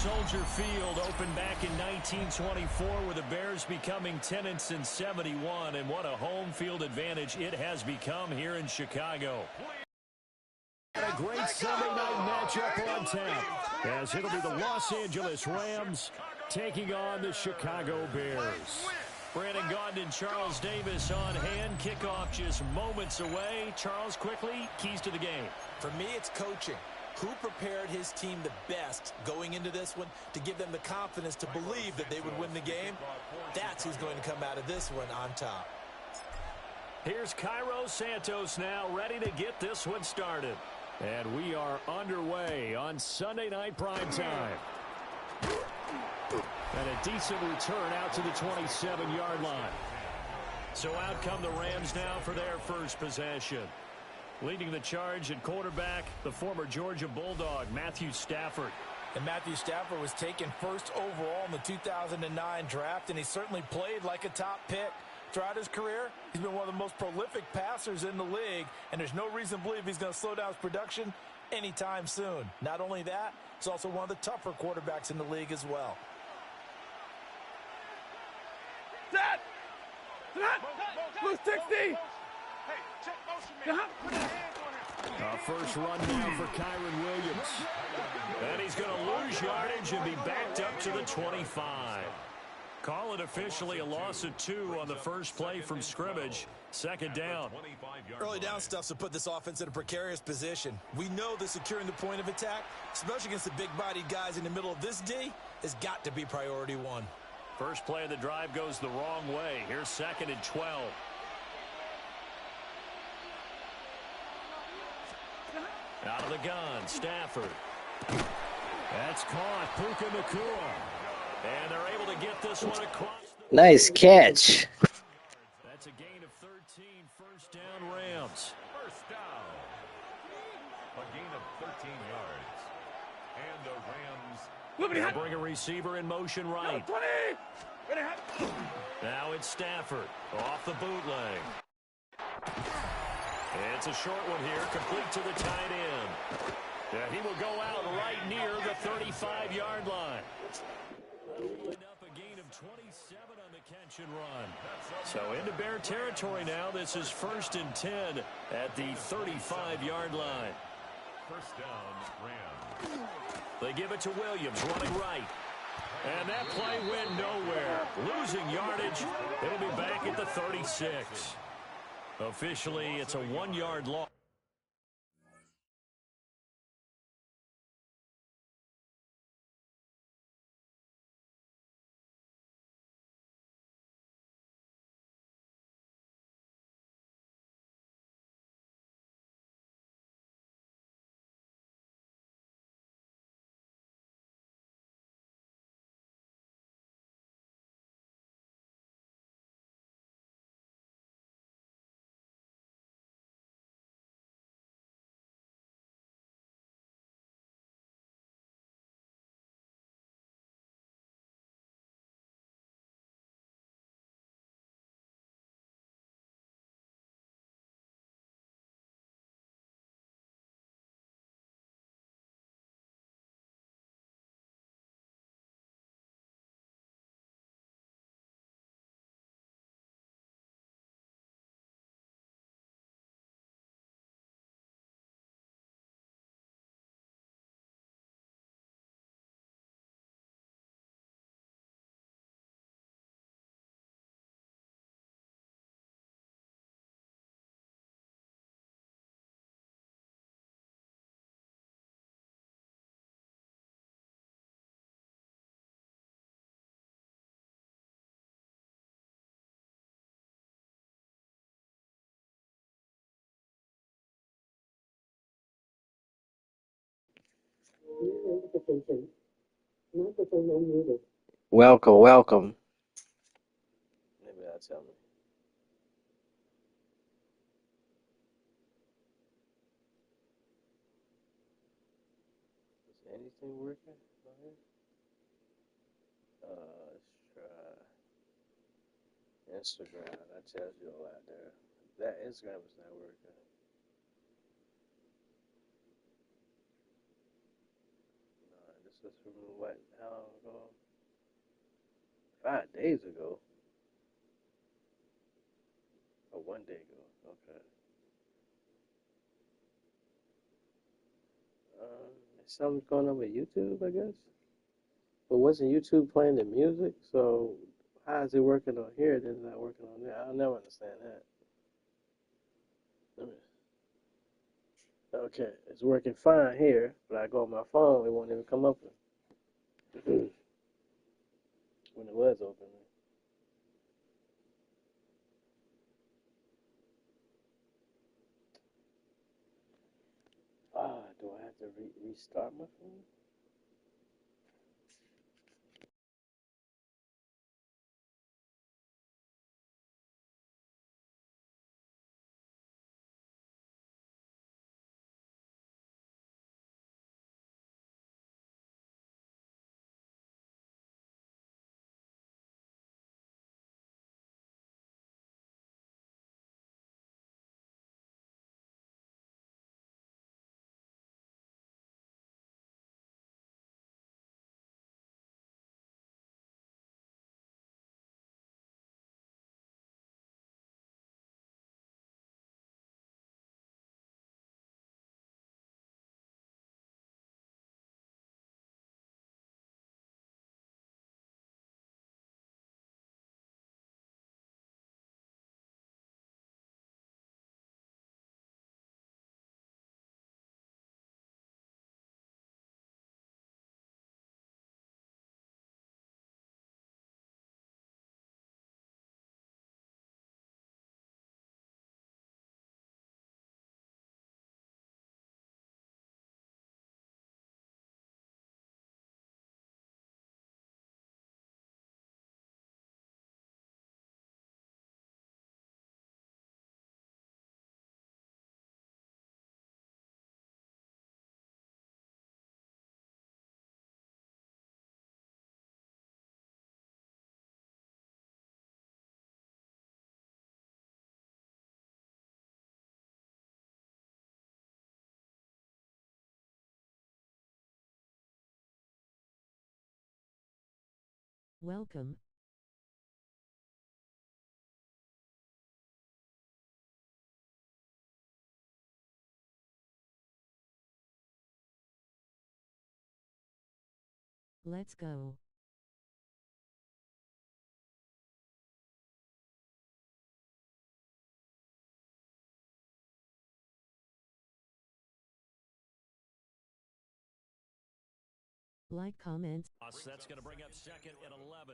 Soldier Field opened back in 1924 with the Bears becoming 10-71, and what a home field advantage it has become here in Chicago. A great Sunday night matchup on tap, as it'll be the Los Angeles Rams taking on the Chicago Bears. Brandon Gaudin and Charles Davis on hand. Kickoff just moments away. Charles, quickly, keys to the game. For me, it's coaching. Who prepared his team the best going into this one to give them the confidence to believe that they would win the game? That's who's going to come out of this one on top. Here's Cairo Santos now, ready to get this one started. And we are underway on Sunday night primetime. And a decent return out to the 27-yard line. So out come the Rams now for their first possession. Leading the charge at quarterback, the former Georgia Bulldog, Matthew Stafford. And Matthew Stafford was taken first overall in the 2009 draft, and he certainly played like a top pick. Throughout his career, he's been one of the most prolific passers in the league, and there's no reason to believe he's going to slow down his production anytime soon. Not only that, he's also one of the tougher quarterbacks in the league as well. Set! Blue 60! First run now for Kyron Williams. And he's going to lose yardage and be backed up to the 25. Call it officially a loss of 2 on the first play from scrimmage. Second down. Early down stuff to put this offense in a precarious position. We know that securing the point of attack, especially against the big-bodied guys in the middle of this D, has got to be priority 1. First play of the drive goes the wrong way. Here's 2nd and 12. Out of the gun, Stafford. That's caught. Puka Nacua. And they're able to get this one across. Nice catch. That's a gain of 13. First down, Rams. First down. A gain of 13 yards. And the Rams. They'll bring a receiver in motion right. Now it's Stafford off the bootleg. It's a short one here, complete to the tight end. Yeah, he will go out right near the 35-yard line. Up a gain of 27 on the catch and run. So into Bear territory now. This is 1st and 10 at the 35-yard line. First down, Rams. They give it to Williams, running right. And that play went nowhere. Losing yardage. They'll be back at the 36. Officially, it's a 1-yard loss. Welcome, welcome. Maybe that's tell me. Is anything working? Let's try Instagram. That tells you a lot there. That Instagram is not working. No, this was from what, how long ago? 5 days ago. Or 1 day ago. Okay. Something's going on with YouTube, I guess. But wasn't YouTube playing the music? So how is it working on here and it's not working on there? I'll never understand that. Okay, it's working fine here, but I go on my phone, it won't even come up when it was open. Do I have to restart my phone? Welcome. Let's go. Like, comments. That's going to bring up second and 11.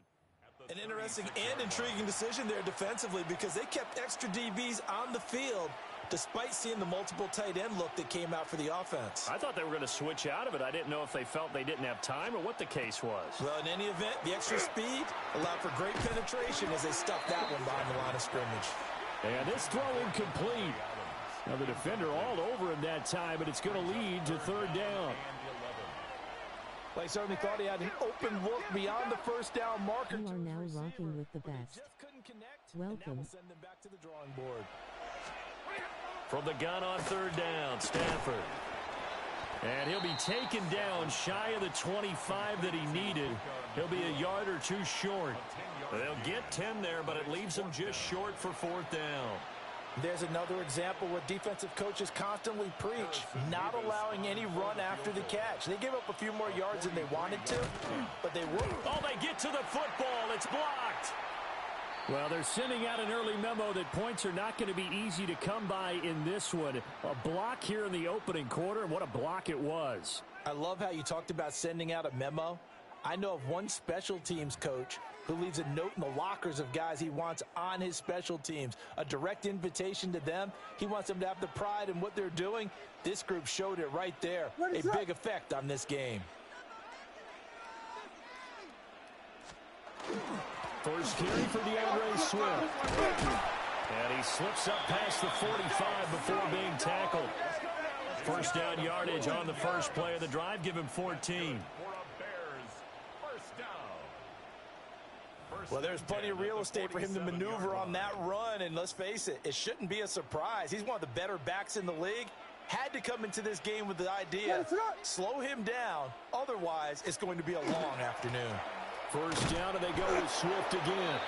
An interesting and intriguing decision there defensively because they kept extra DBs on the field despite seeing the multiple tight end look that came out for the offense. I thought they were going to switch out of it. I didn't know if they felt they didn't have time or what the case was. Well, in any event, the extra speed allowed for great penetration as they stuffed that one behind the line of scrimmage. And this throw incomplete. Now the defender all over him that time, but it's going to lead to third down. Well, he certainly thought he had an open look beyond the first down marker. You are now rocking with the best. Welcome. Send them back to the drawing board. From the gun on third down, Stafford. And he'll be taken down shy of the 25 that he needed. He'll be a yard or two short. They'll get 10 there, but it leaves them just short for fourth down. There's another example where defensive coaches constantly preach, not allowing any run after the catch. They gave up a few more yards than they wanted to, but they wouldn't. Oh, they get to the football. It's blocked. Well, they're sending out an early memo that points are not going to be easy to come by in this one. A block here in the opening quarter, and what a block it was. I love how you talked about sending out a memo. I know of one special teams coach who leaves a note in the lockers of guys he wants on his special teams, a direct invitation to them. He wants them to have the pride in what they're doing. This group showed it right there, a big effect on this game. First carry for DeAndre Swift. And he slips up past the 45 before being tackled. First down yardage on the first play of the drive. Give him 14. Well, there's plenty of real estate for him to maneuver on that run, and let's face it, it shouldn't be a surprise. He's one of the better backs in the league, had to come into this game with the idea, slow him down, otherwise it's going to be a long afternoon. First down, and they go with Swift again.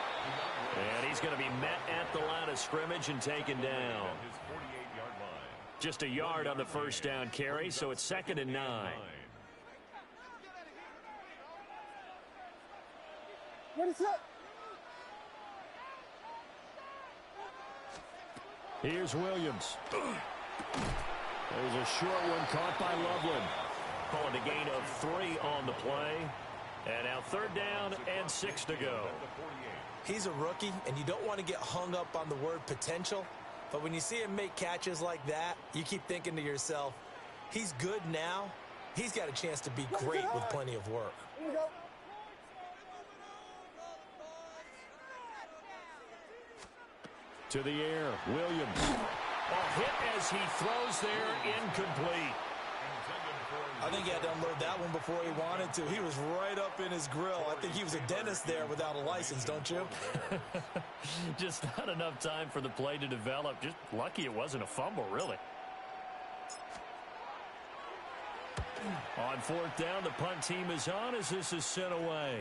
And he's going to be met at the line of scrimmage and taken down. Just a yard on the first down carry, so it's 2nd and 9. What is that? Here's Williams. There's a short one caught by Loveland. Calling a gain of 3 on the play. And now 3rd down and 6 to go. He's a rookie, and you don't want to get hung up on the word potential. But when you see him make catches like that, you keep thinking to yourself, he's good now. He's got a chance to be great with plenty of work. To the air, Williams. A hit as he throws there, incomplete. I think he had to unload that one before he wanted to. He was right up in his grill. I think he was a dentist there without a license, don't you? Just not enough time for the play to develop. Just lucky it wasn't a fumble, really. On 4th down, the punt team is on as this is sent away.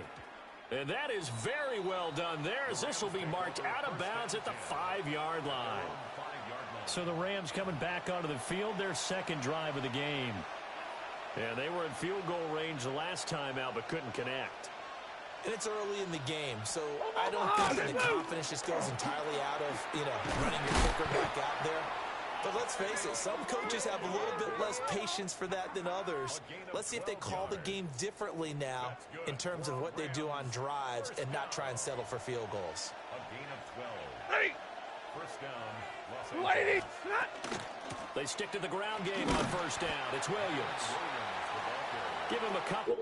And that is very well done there, as this will be marked out of bounds at the 5-yard line. So the Rams coming back onto the field, their 2nd drive of the game. Yeah, they were in field goal range the last time out, but couldn't connect. And it's early in the game, so I don't think that the confidence just goes entirely out of, running your kicker back out there. But let's face it, some coaches have a little bit less patience for that than others. Let's see if they call the game differently now in terms of what they do on drives and not try and settle for field goals. A gain of 12. First down, Los Lady! They stick to the ground game on 1st down. It's Williams. Give him a couple.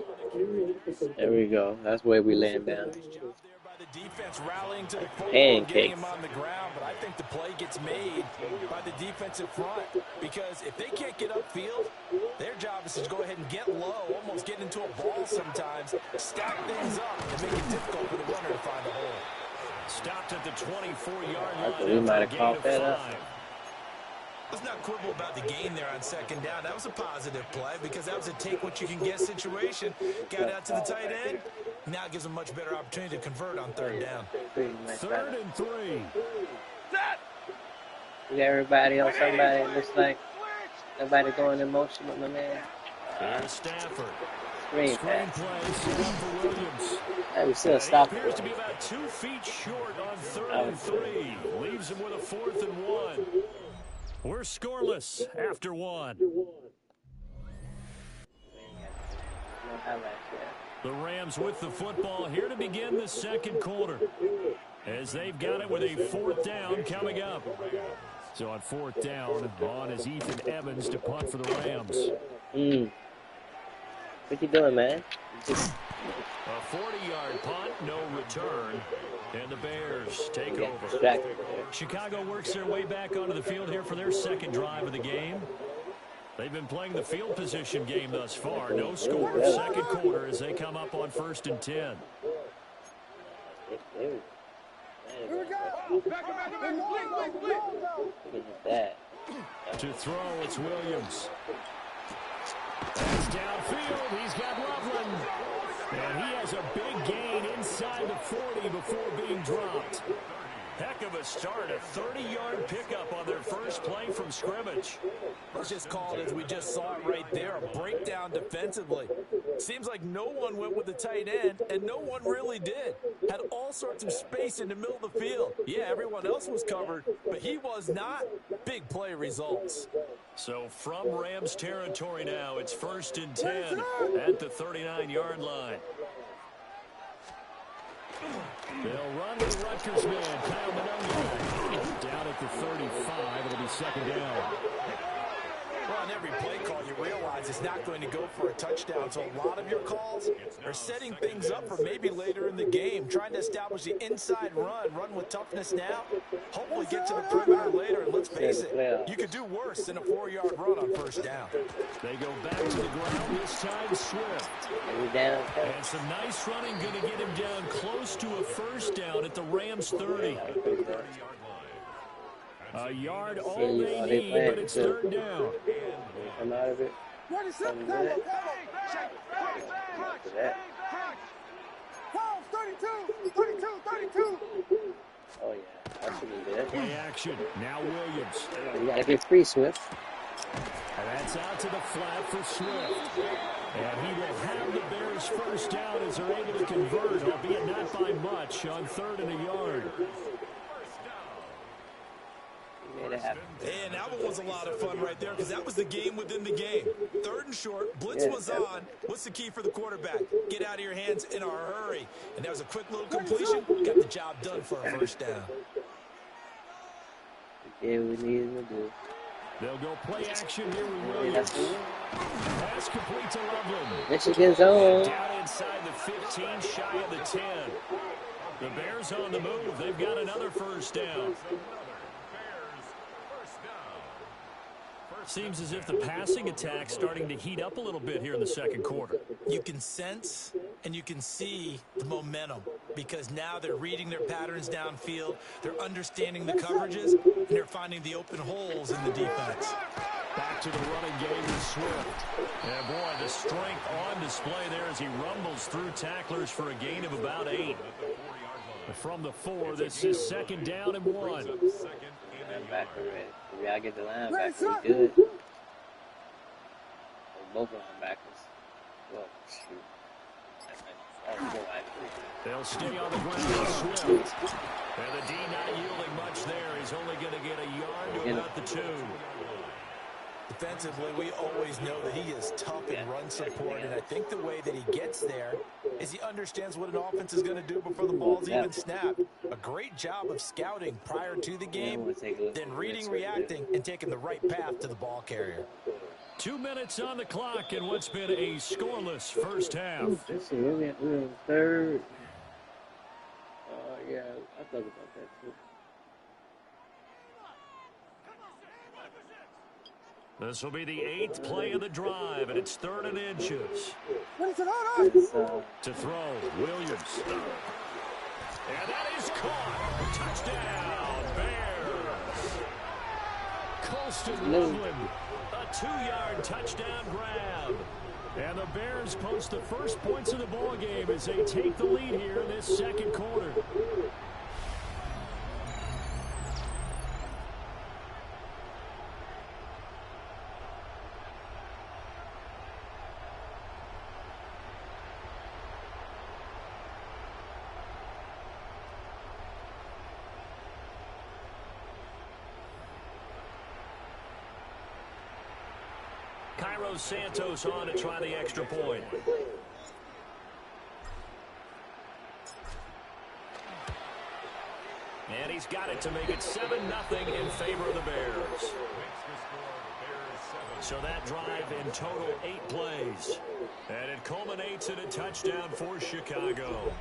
There we go. That's where we land down. The defense rallying to the football, Pancakes. getting him on the ground, but I think the play gets made by the defensive front, because if they can't get upfield, their job is to go ahead and get low, almost get into a ball sometimes, stack things up, and make it difficult for the runner to find a hole. Stopped at the 24-yard line. We might have caught that up. Let's not quibble about the gain there on 2nd down. That was a positive play because that was a take-what-you-can-get situation. Got out to the tight end. Now it gives them much better opportunity to convert on 3rd down. 3rd and 3. We got everybody on somebody. It looks like nobody going in motion with my man. Here's Stafford. Screen play pass. set up for Williams. Hey, we still stopped Appears it. to be about 2 feet short on 3rd and 3. Leaves him with a 4th and 1. We're scoreless after 1. The Rams with the football here to begin the 2nd quarter, as they've got it with a 4th down coming up. So on 4th down, on is Ethan Evans to punt for the Rams. What you doing, man? A 40-yard punt, no return, and the Bears take over. Distracted. Chicago works their way back onto the field here for their 2nd drive of the game. They've been playing the field position game thus far. No score, 2nd quarter as they come up on 1st and 10. Here we go! Back, blink! Look at that. To throw, it's Williams. That's downfield. He's got Loveland. And he has a big gain inside the 40 before being dropped. Heck of a start, a 30-yard pickup on their first play from scrimmage. Let's just call it as we just saw it right there, a breakdown defensively. Seems like no one went with the tight end, and no one really did. Had all sorts of space in the middle of the field. Yeah, everyone else was covered, but he was not. Big play results. So from Rams territory now, it's 1st and 10 at the 39-yard line. They'll run with Rutgers man, Kyle Manonia. Down at the 35, it'll be 2nd down. Well, on every play call, you realize it's not going to go for a touchdown. So a lot of your calls are setting things up for maybe later in the game, trying to establish the inside run with toughness now, hopefully get to the perimeter later. And let's face it, you could do worse than a 4-yard run on 1st down. They go back to the ground, this time Swift. And some nice running, going to get him down close to a 1st down at the Rams 30. A yard all See, they they need, playing but it's because third down. they come out of it. Come back. After that. 32. Oh yeah, that should be good. Play action. Now Williams. You gotta get free, Swift. And that's out to the flat for Swift. And he will have the Bears first down as they're able to convert, albeit not by much, on 3rd and a yard. And that one was a lot of fun right there because that was the game within the game. 3rd and short, blitz was on. What's the key for the quarterback? Get out of your hands in a hurry. And that was a quick little completion. Got the job done for a first down. Yeah, we needed to do. They'll go play action here with Williams. Pass complete to Loveland. Michigan's on. Down inside the 15, shy of the 10. The Bears on the move. They've got another first down. Seems as if the passing attack's starting to heat up a little bit here in the second quarter. You can sense and you can see the momentum because now they're reading their patterns downfield, they're understanding the coverages, and they're finding the open holes in the defense. Back to the running game with Swift. And boy, the strength on display there as he rumbles through tacklers for a gain of about 8. From the 4, this is 2nd down and 1. Linebacker ready. We gotta get the linebacker good. Both linebackers. Well, shoot. They'll stay on the ground with Swift. And the D not yielding much there. He's only going to get a yard to about the 2. Defensively, we always know that he is tough in run support, and I think the way that he gets there is he understands what an offense is going to do before the ball's even snapped. A great job of scouting prior to the game, then reading, reacting, and taking the right path to the ball carrier. 2 minutes on the clock in what's been a scoreless first half. This is really 3rd. Yeah, I thought about that too. This will be the 8th play of the drive, and it's 3rd and inches. To throw, Williams. And that is caught. Touchdown, Bears. Colston Loveland, a 2-yard touchdown grab. And the Bears post the first points of the ball game as they take the lead here in this second quarter. Cairo Santos on to try the extra point. And he's got it to make it 7-0 in favor of the Bears. So that drive in total 8 plays. And it culminates in a touchdown for Chicago.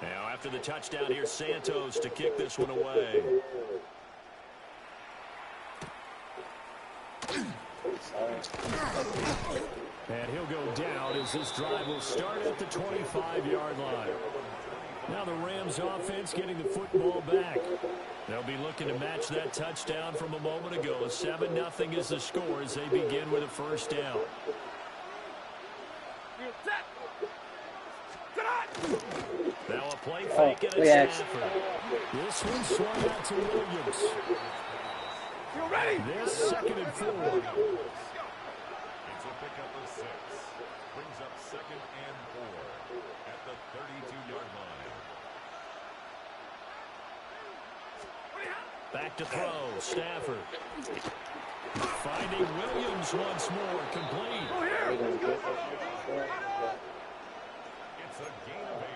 Now, after the touchdown here, Santos to kick this one away. And he'll go down as this drive will start at the 25-yard line. Now the Rams offense getting the football back. They'll be looking to match that touchdown from a moment ago. 7-0 is the score as they begin with a first down. Now a play fake and a Stafford. This one swung out to Williams. This 2nd and 4. It's a pickup of 6. Brings up 2nd and 4 at the 32-yard line. Back to throw, Stafford. Finding Williams once more, complete. It's a gain of 8.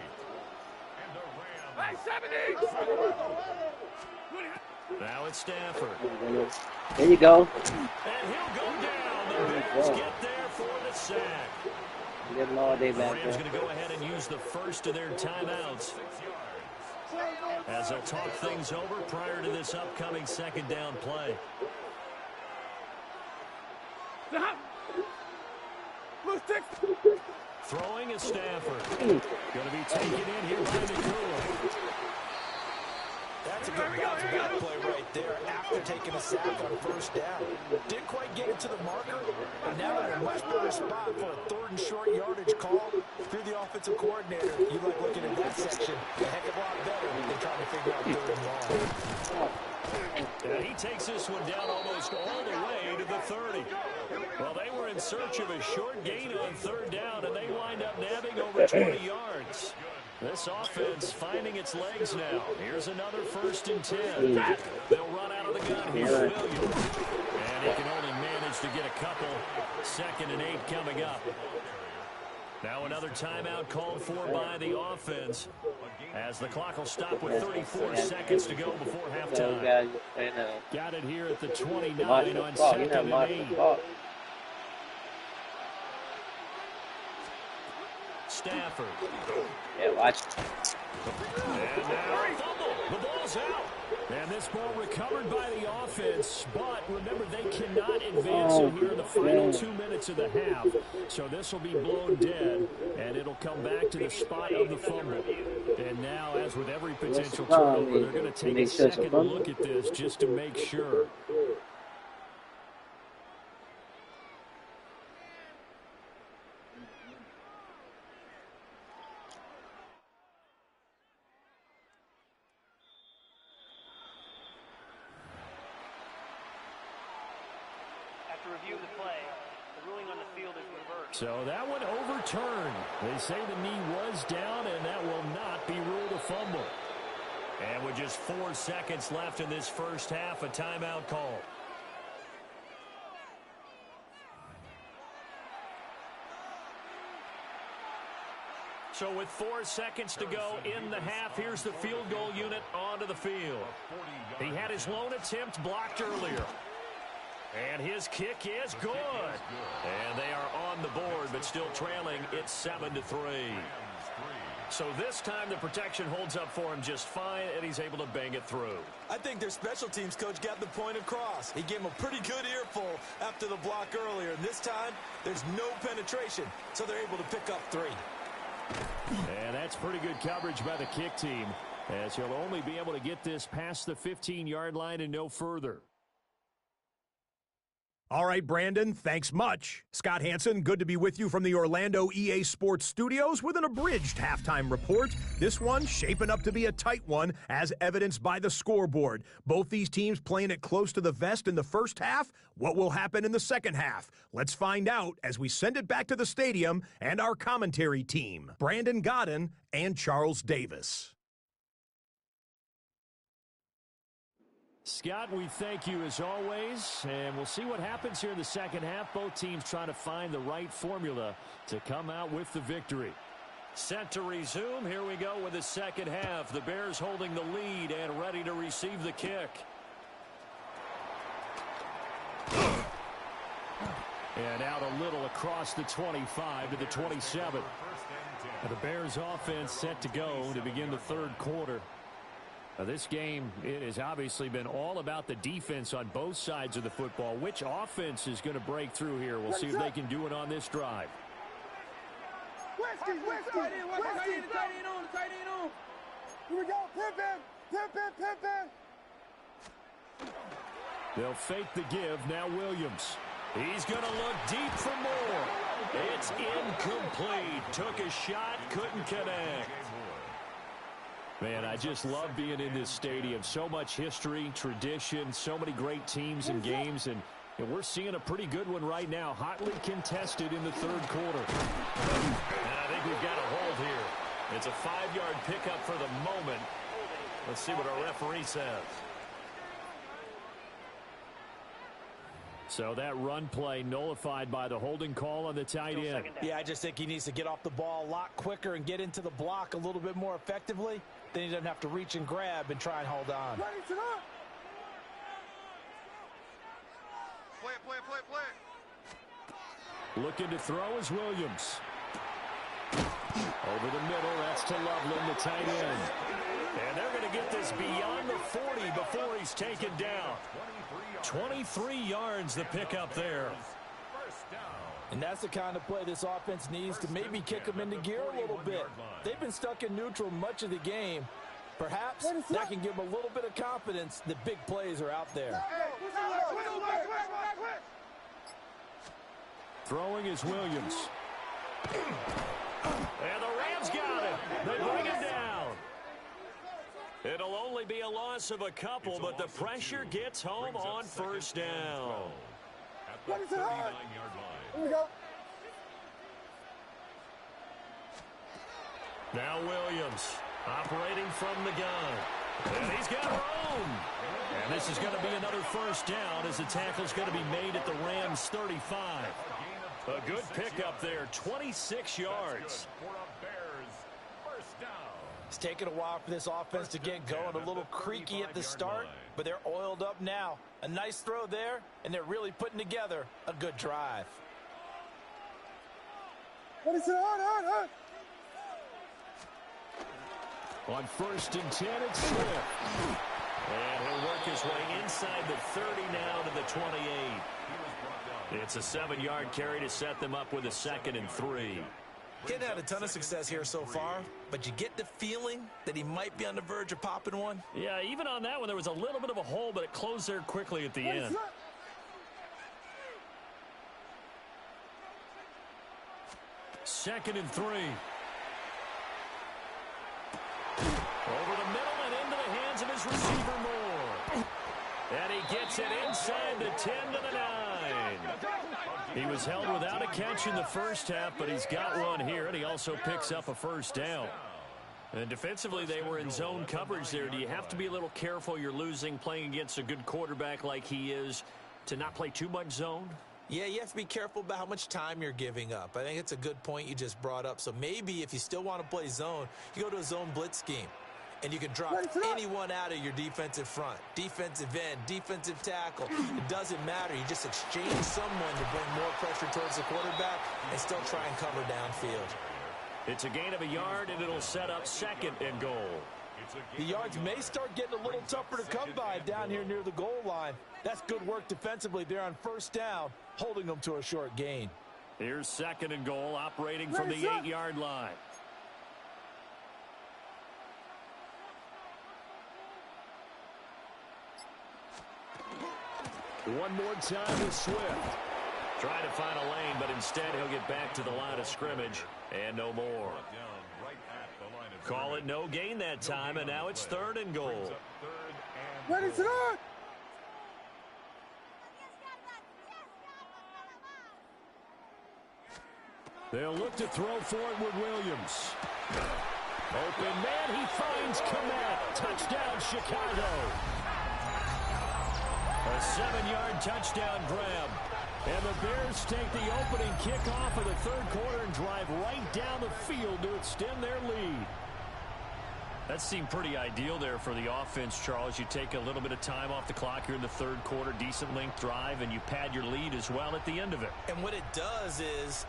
And the Rams. 70! Now it's Stafford. There you go. And he'll go down. The Bears get there for the sack. Get them all day The back Rams there. going to go ahead and use the first of their timeouts as they'll talk things over prior to this upcoming 2nd down play. Throwing is Stafford. Going to be taken in here by the Cooler. That's a good bounce back play right there after taking a sack on first down. Didn't quite get it to the marker, but now in a much better spot for a 3rd and short yardage call. If you're the offensive coordinator, you like looking at that section a heck of a lot better than trying to figure out 3rd and long. And he takes this one down almost all the way to the 30. Well, they were in search of a short gain on 3rd down, and they wind up nabbing over 20 yards. This offense finding its legs now. Here's another 1st and 10. They'll run out of the gun. Here's Williams. And he can only manage to get a couple. 2nd and 8 coming up. Now another timeout called for by the offense, as the clock will stop with 34 seconds to go before halftime. Got it here at the 29 on 2nd and 8. Stafford. Yeah, watch. And now a fumble. The ball's out. And this ball recovered by the offense, but remember, they cannot advance it here in the final 2 minutes of the half. So this will be blown dead, and it'll come back to the spot of the fumble. And now, as with every potential turnover, they're going to take a second look at this just to make sure. Review the play. The ruling on the field is reversed. So that one overturned. They say the knee was down, and that will not be ruled a fumble. And with just 4 seconds left in this first half, a timeout call. So with 4 seconds to go in the half, here's the field goal unit onto the field. He had his lone attempt blocked earlier. And his kick is good. And they are on the board, but still trailing. It's 7-3. So this time the protection holds up for him just fine, and he's able to bang it through. I think their special teams coach got the point across. He gave him a pretty good earful after the block earlier. And this time, there's no penetration, so they're able to pick up 3. And that's pretty good coverage by the kick team, as he'll only be able to get this past the 15-yard line and no further. All right, Brandon, thanks much. Scott Hansen, good to be with you from the Orlando EA Sports Studios with an abridged halftime report. This one shaping up to be a tight one, as evidenced by the scoreboard. Both these teams playing it close to the vest in the first half. What will happen in the second half? Let's find out as we send it back to the stadium and our commentary team, Brandon Godden and Charles Davis. Scott, we thank you as always, and we'll see what happens here in the second half. Both teams trying to find the right formula to come out with the victory. Set to resume. Here we go with the second half. The Bears holding the lead and ready to receive the kick. And out a little across the 25 to the 27. The Bears offense set to go to begin the third quarter. This game, it has obviously been all about the defense on both sides of the football. Which offense is going to break through here? We'll see if they can do it on this drive. Tight end on. Here we go. Pip. They'll fake the give. Now Williams. He's going to look deep for more. It's incomplete. Took a shot, couldn't connect. Man, I just love being in this stadium. So much history, tradition, so many great teams and games, and we're seeing a pretty good one right now. Hotly contested in the third quarter. And I think we've got a hold here. It's a 5-yard pickup for the moment. Let's see what our referee says. So that run play nullified by the holding call on the tight end. Yeah, I just think he needs to get off the ball a lot quicker and get into the block a little bit more effectively. Then he doesn't have to reach and grab and try and hold on. Play. Looking to throw is Williams. Over the middle, that's to Loveland, the tight end. And they're going to get this beyond the 40 before he's taken down. 23 yards the pickup there. First down. And that's the kind of play this offense needs to maybe kick them into gear a little bit. They've been stuck in neutral much of the game. Perhaps that can give them a little bit of confidence that big plays are out there. Throwing is Williams. And the Rams got it. They bring him down. It'll only be a loss of a couple, but the pressure gets home on first down. At the 39-yard line. Here we go. Now Williams operating from the gun. And he's got room. And this is going to be another first down as the tackle's going to be made at the Rams 35. A good pickup there, 26 yards. It's taken a while for this offense to get going. A little creaky at the start, but they're oiled up now. A nice throw there, and they're really putting together a good drive. What is it? On. On 1st and 10, it's Swift. And he'll work his way inside the 30 now to the 28. It's a 7-yard carry to set them up with a 2nd and 3. Getting had a ton of success here so far, but you get the feeling that he might be on the verge of popping one. Yeah, even on that one, there was a little bit of a hole, but it closed there quickly at the end. 2nd and 3. Over the middle and into the hands of his receiver Moore. And he gets it inside the 10 to the 9. He was held without a catch in the first half, but he's got one here, and he also picks up a first down. And defensively, they were in zone coverage there. Do you have to be a little careful? You're losing, playing against a good quarterback like he is, to not play too much zone? Yeah, you have to be careful about how much time you're giving up. I think it's a good point you just brought up. So maybe if you still want to play zone, you go to a zone blitz scheme. And you can drop anyone out of your defensive front, defensive end, defensive tackle. It doesn't matter. You just exchange someone to bring more pressure towards the quarterback and still try and cover downfield. It's a gain of a yard, and it'll set up 2nd and goal. The yards may start getting a little tougher to come by down here near the goal line. That's good work defensively there on first down, holding them to a short gain. Here's 2nd and goal, operating from the 8-yard line. One more time with Swift. Trying to find a lane, but instead he'll get back to the line of scrimmage and no more. Call it no gain that time, and now it's 3rd and goal. Ready, sit on. They'll look to throw for it with Williams. Open man, he finds Komet. Touchdown, Chicago. A 7-yard touchdown grab. And the Bears take the opening kickoff of the 3rd quarter and drive right down the field to extend their lead. That seemed pretty ideal there for the offense, Charles. You take a little bit of time off the clock here in the 3rd quarter, decent length drive, and you pad your lead as well at the end of it. And what it does is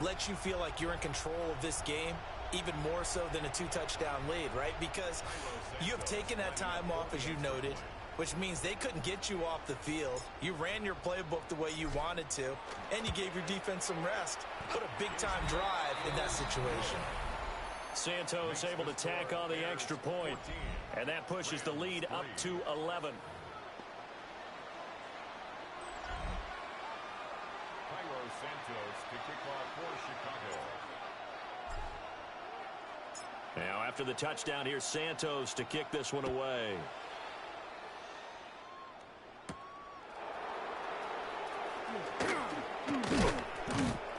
let you feel like you're in control of this game, even more so than a 2-touchdown lead, right? Because you have taken that time off, as you noted, which means they couldn't get you off the field. You ran your playbook the way you wanted to, and you gave your defense some rest. What a big-time drive in that situation. Santos able to tack on the extra point, and that pushes the lead up to 11. Santos to kick off for Chicago. Now after the touchdown, here's Santos to kick this one away.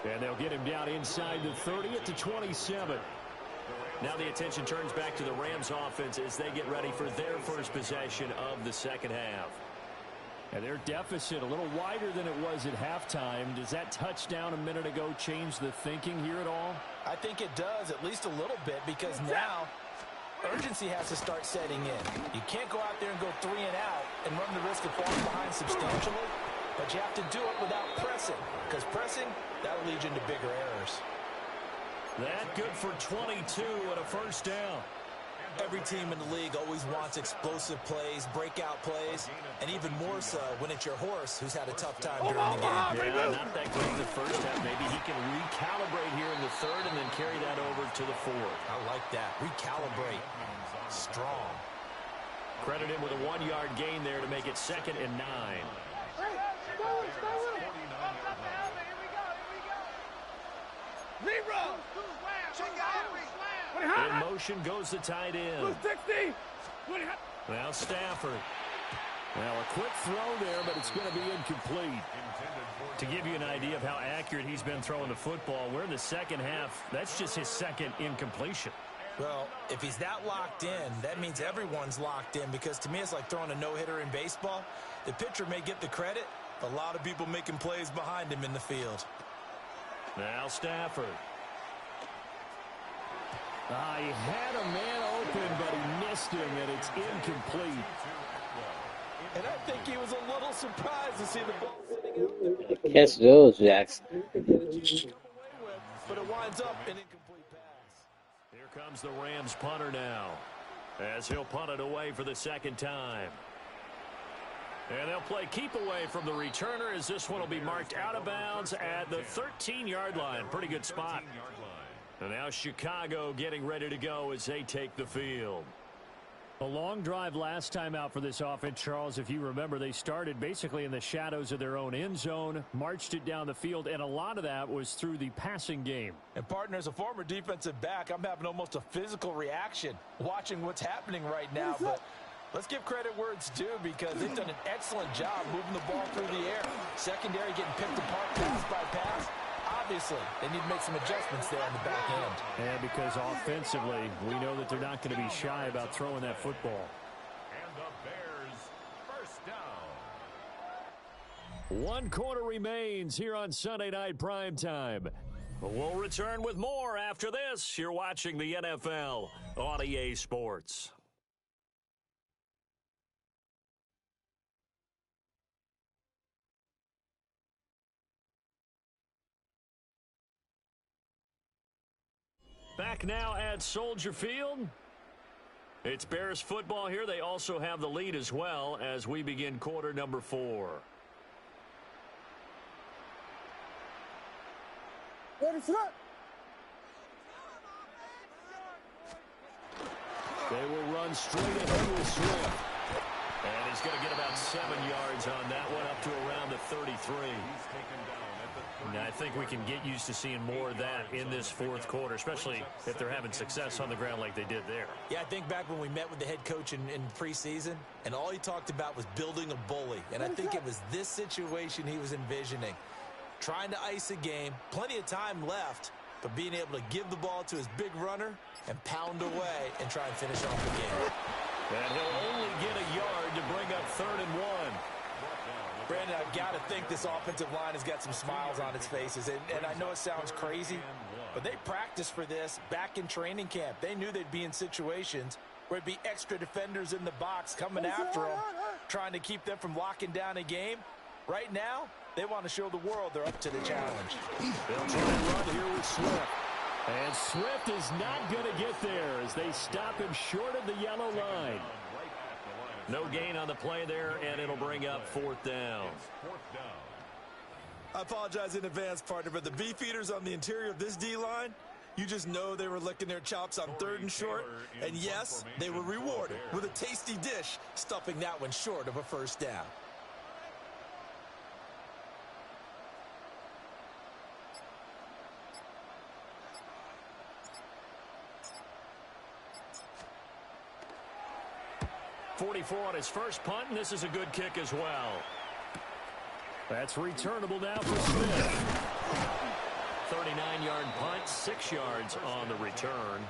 And they'll get him down inside the 30 at the 27. Now the attention turns back to the Rams offense as they get ready for their first possession of the 2nd half. And their deficit a little wider than it was at halftime. Does that touchdown a minute ago change the thinking here at all? I think it does, at least a little bit, because now urgency has to start setting in. You can't go out there and go 3 and out and run the risk of falling behind substantially, but you have to do it without pressing, because pressing, that'll lead you into bigger errors. That good for 22 and a first down. Every team in the league always wants explosive plays, breakout plays, and even more so when it's your horse who's had a tough time during the game. Yeah, not that great in the first half. Maybe he can recalibrate here in the third and then carry that over to the fourth. I like that. Recalibrate. Strong. Credit him with a 1-yard gain there to make it 2nd and 9. In motion goes the tight end. Now Stafford. Well, a quick throw there, but it's going to be incomplete. To give you an idea of how accurate he's been throwing the football, we're in the second half. That's just his second incompletion. Well, if he's that locked in, that means everyone's locked in, because to me it's like throwing a no-hitter in baseball. The pitcher may get the credit, but a lot of people making plays behind him in the field. Now Stafford. He had a man open, but he missed him, and it's incomplete. And I think he was a little surprised to see the ball sitting out there. Catch those, Jackson. But it winds up an incomplete pass. Here comes the Rams punter now, as he'll punt it away for the second time. And they'll play keep away from the returner, as this one will be marked out of bounds at the 13-yard line. Pretty good spot. And now Chicago getting ready to go as they take the field. A long drive last time out for this offense, Charles. If you remember, they started basically in the shadows of their own end zone, marched it down the field, and a lot of that was through the passing game. And, partner, as a former defensive back, I'm having almost a physical reaction watching what's happening right now. But let's give credit where it's due, because they've done an excellent job moving the ball through the air. Secondary getting picked apart pass by pass. Obviously, they need to make some adjustments there on the back end. And because offensively, we know that they're not going to be shy about throwing that football. And the Bears first down. 1 quarter remains here on Sunday Night Primetime. We'll return with more after this. You're watching the NFL on EA Sports. Back now at Soldier Field. It's Bears football here. They also have the lead as well as we begin quarter number 4. They will run straight ahead with Swift. And he's going to get about 7 yards on that one, up to around the 33. Now, I think we can get used to seeing more of that in this fourth quarter, especially if they're having success on the ground like they did there. Yeah, I think back when we met with the head coach in preseason, and all he talked about was building a bully. And I think it was this situation he was envisioning. Trying to ice a game, plenty of time left, but being able to give the ball to his big runner and pound away and try and finish off the game. And he'll only get a yard to bring up 3rd and 1. Brandon, I've got to think this offensive line has got some smiles on its faces. And I know it sounds crazy, but they practiced for this back in training camp. They knew they'd be in situations where there'd be extra defenders in the box coming after them, trying to keep them from locking down a game. Right now, they want to show the world they're up to the challenge. They'll try and run here with Swift. And Swift is not going to get there as they stop him short of the yellow line. No gain on the play there, and it'll bring up 4th down. I apologize in advance, partner, but the beefeaters on the interior of this D-line, you just know they were licking their chops on 3rd and short. And yes, they were rewarded with a tasty dish, stuffing that one short of a first down. .44 on his first punt, and this is a good kick as well. That's returnable now for Smith. 39-yard punt, 6 yards on the return.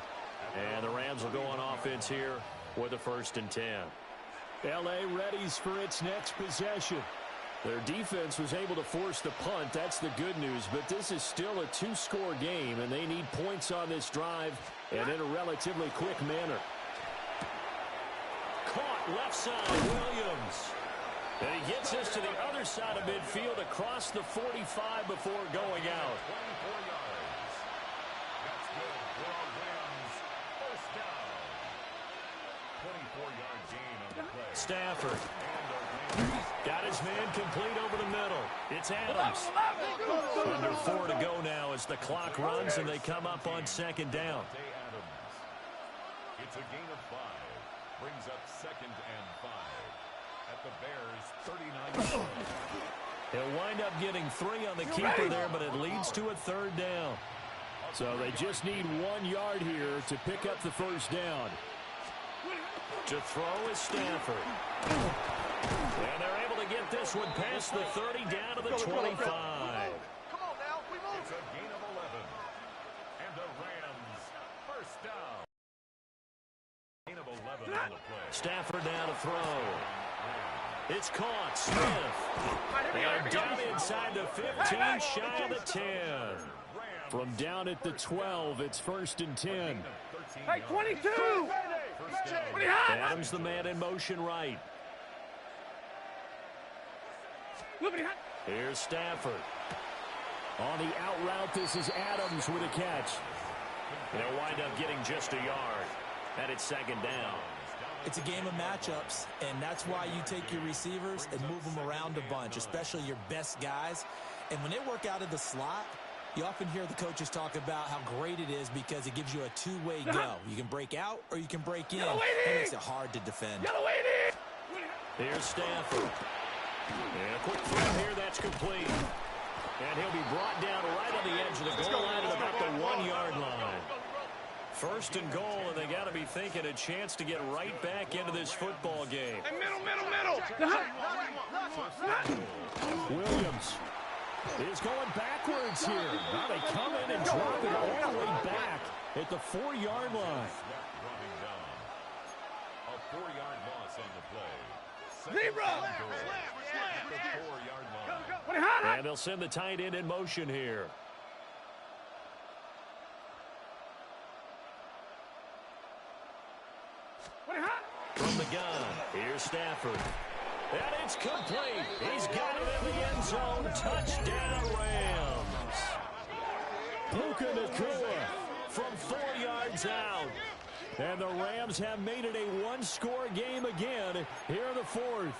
And the Rams will go on offense here with a 1st and 10. L.A. readies for its next possession. Their defense was able to force the punt. That's the good news. But this is still a 2-score game, and they need points on this drive and in a relatively quick manner. Caught left side, Williams. And he gets this to the other side of midfield across the 45 before going out. 24 yards. That's good for a Rams first down. Stafford. Got his man complete over the middle. It's Adams. Under 4 to go now as the clock runs and they come up on second down. It's a gain of 5. Brings up 2nd and 5. At the Bears' 39. He'll wind up getting 3 on the keeper there, but it leads to a 3rd down. So they just need 1 yard here to pick up the first down. To throw is Stafford. And they're able to get this one past the 30 down to the 25. It's a gain of 11. And the Rams first down. Gain of 11 on the play. Stafford now to throw. It's caught. Smith. They are down inside the 15, shy of the 10. From down at the 12, it's 1st and 10. Hey, 22! Adams the man in motion right. Here's Stafford. On the out route, this is Adams with a catch. They'll wind up getting just a yard. And it's 2nd down. It's a game of matchups, and that's why you take your receivers and move them around a bunch, especially your best guys. And when they work out of the slot, you often hear the coaches talk about how great it is because it gives you a two-way go. You can break out or you can break in. That makes it hard to defend. Here's Stafford. And a quick throw here, that's complete. And he'll be brought down right on the edge of the goal line at about the 1 yard line. 1st and goal, and they got to be thinking a chance to get right back into this football game. Hey, middle! Williams is going backwards here. Now they come in and drop it all the way back at the 4 yard line. A 4-yard loss on the play. Zebra! And they'll send the tight end in motion here. From the gun, here's Stafford. And it's complete. He's got it in the end zone. Touchdown, Rams. Puka Nacua from 4 yards out. And the Rams have made it a one-score game again here in the 4th.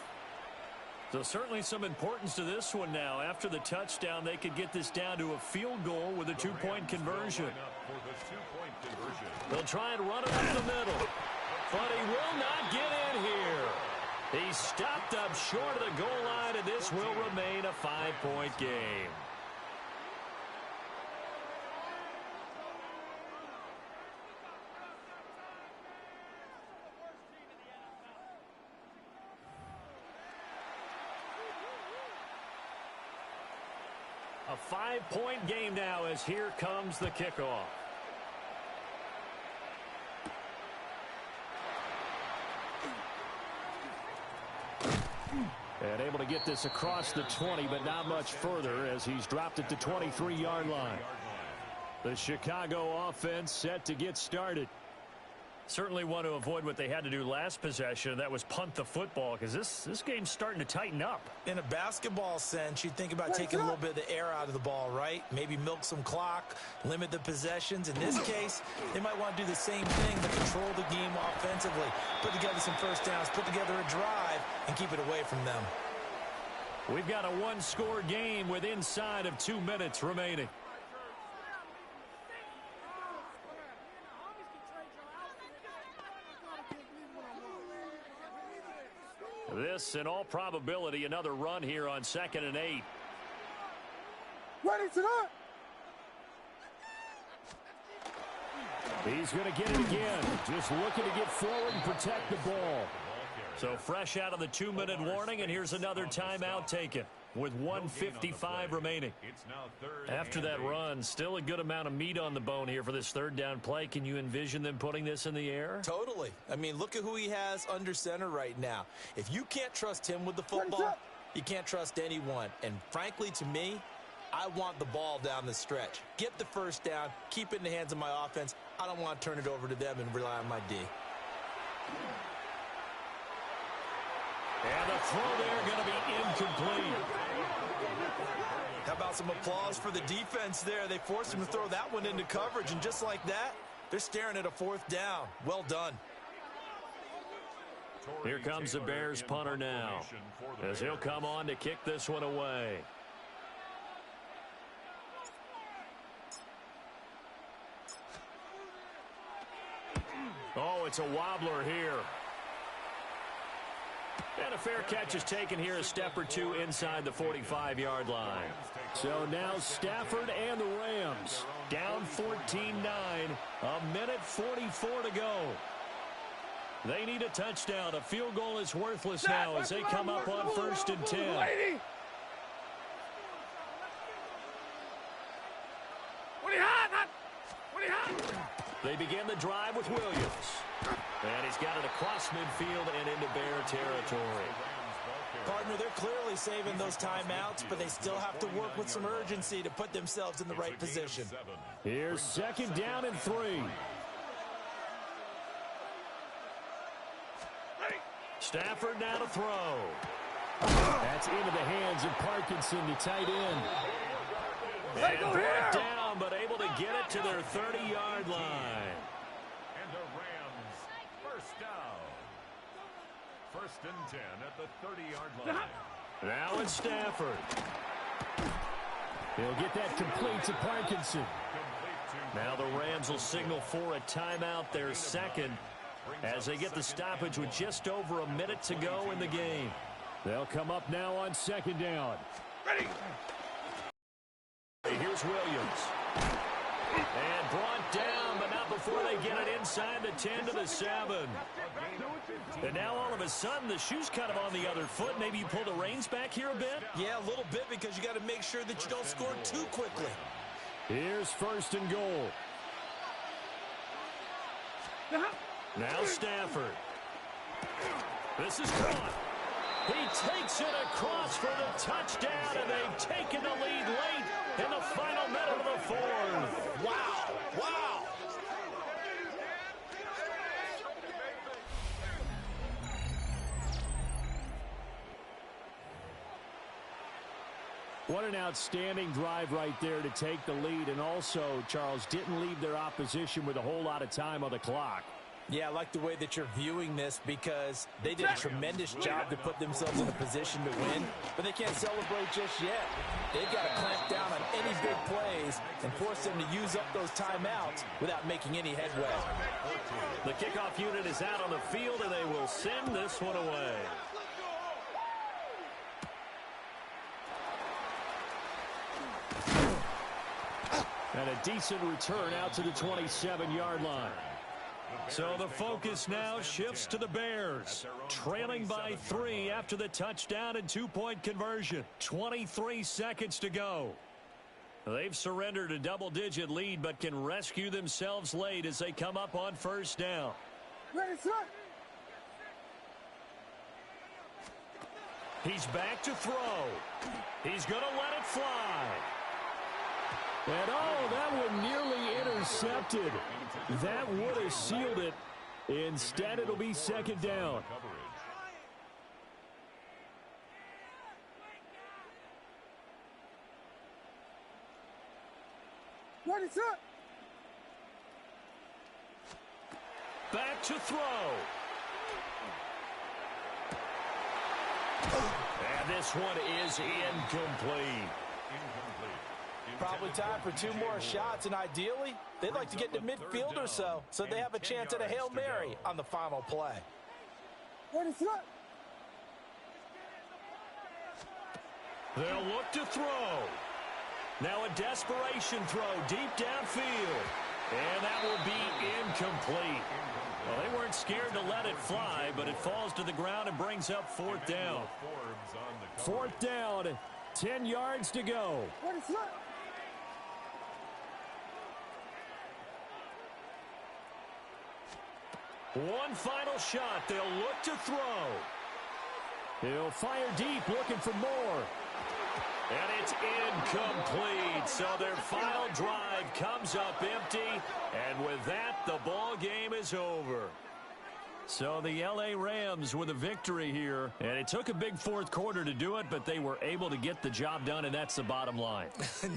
So certainly some importance to this one now. After the touchdown, they could get this down to a field goal with a 2-point conversion. They'll try and run it up the middle. But he will not get in here. He's stopped up short of the goal line, and this will remain a 5-point game. A 5-point game now as here comes the kickoff. And able to get this across the 20, but not much further as he's dropped it to 23-yard line. The Chicago offense set to get started. Certainly want to avoid what they had to do last possession, that was punt the football, because this game's starting to tighten up. In a basketball sense, you think about taking a little bit of the air out of the ball, right? Maybe milk some clock, limit the possessions. In this case, they might want to do the same thing to control the game offensively. Put together some first downs, put together a drive, and keep it away from them. We've got a one-score game with inside of 2 minutes remaining. This, in all probability, another run here on 2nd and 8. Ready to that? He's going to get it again. Just looking to get forward and protect the ball. So fresh out of the 2-minute warning, and here's another timeout taken with 1:55 remaining. After that run, still a good amount of meat on the bone here for this 3rd down play. Can you envision them putting this in the air? Totally. I mean, look at who he has under center right now. If you can't trust him with the football, you can't trust anyone. And frankly, to me, I want the ball down the stretch. Get the first down, keep it in the hands of my offense. I don't want to turn it over to them and rely on my D. And the throw there going to be incomplete. How about some applause for the defense there? They forced him to throw that one into coverage, and just like that, they're staring at a 4th down. Well done. Here comes the Bears punter now, as he'll come on to kick this one away. Oh, it's a wobbler here. And a fair catch is taken here, a step or two inside the 45-yard line. So now Stafford and the Rams down 14-9, a minute 44 to go. They need a touchdown. A field goal is worthless now as they come up on 1st and 10. They begin the drive with Williams. And he's got it across midfield and into Bear territory. Partner, they're clearly saving those timeouts, but they still have to work with some urgency to put themselves in the right position. Here's 2nd down and 3. Stafford now to throw. That's into the hands of Parkinson, the tight end. And brought down, but able to get it to their 30-yard line. And the Rams, first down. 1st and 10 at the 30-yard line. Now it's Stafford. He'll get that complete to Parkinson. Now the Rams will signal for a timeout, their second, as they get the stoppage with just over a minute to go in the game. They'll come up now on 2nd down. Ready. Here's Williams. And brought down, but not before they get it inside the 10 to the 7. And now all of a sudden the shoe's kind of on the other foot. Maybe you pull the reins back here a bit? Yeah, a little bit, because you got to make sure that you don't score too quickly. Here's 1st and goal. Now Stafford. This is caught. He takes it across for the touchdown, and they've taken the lead late in the final minute of the 4th. Wow. Wow. What an outstanding drive right there to take the lead, and also, Charles, didn't leave their opposition with a whole lot of time on the clock. Yeah, I like the way that you're viewing this, because they did a tremendous job to put themselves in a position to win, but they can't celebrate just yet. They've got to clamp down on any big plays and force them to use up those timeouts without making any headway. The kickoff unit is out on the field, and they will send this one away. And a decent return out to the 27-yard line. So the focus now shifts to the Bears, trailing by 3 after the touchdown and 2-point conversion. 23 seconds to go. They've surrendered a double-digit lead, but can rescue themselves late as they come up on 1st down. Ready, set. He's back to throw. He's going to let it fly. And oh, that one nearly intercepted. That would have sealed it. Instead, it'll be 2nd down. Ready, set. Back to throw. And this one is incomplete. Probably time for 2 more shots, and ideally, they'd like to get to midfield or so they have a chance at a Hail Mary on the final play. Ready, set. They'll look to throw. Now a desperation throw deep downfield. And that will be incomplete. Well, they weren't scared to let it fly, but it falls to the ground and brings up 4th down. 4th down, 10 yards to go. Ready, set. One final shot. They'll look to throw. He'll fire deep, looking for more. And it's incomplete. So their final drive comes up empty. And with that, the ball game is over. So the L.A. Rams with a victory here. And it took a big fourth quarter to do it, but they were able to get the job done, and that's the bottom line.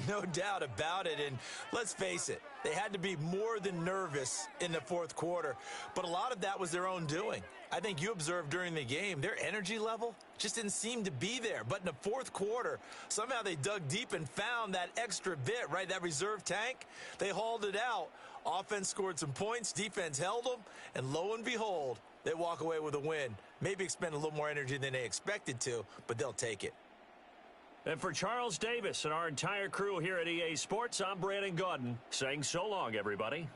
No doubt about it. And let's face it, they had to be more than nervous in the fourth quarter. But a lot of that was their own doing. I think you observed during the game, their energy level just didn't seem to be there. But in the fourth quarter, somehow they dug deep and found that extra bit, right, that reserve tank. They hauled it out. Offense scored some points, defense held them, and lo and behold, they walk away with a win. Maybe expend a little more energy than they expected to, but they'll take it. And for Charles Davis and our entire crew here at EA Sports, I'm Brandon Gaudin saying so long, everybody.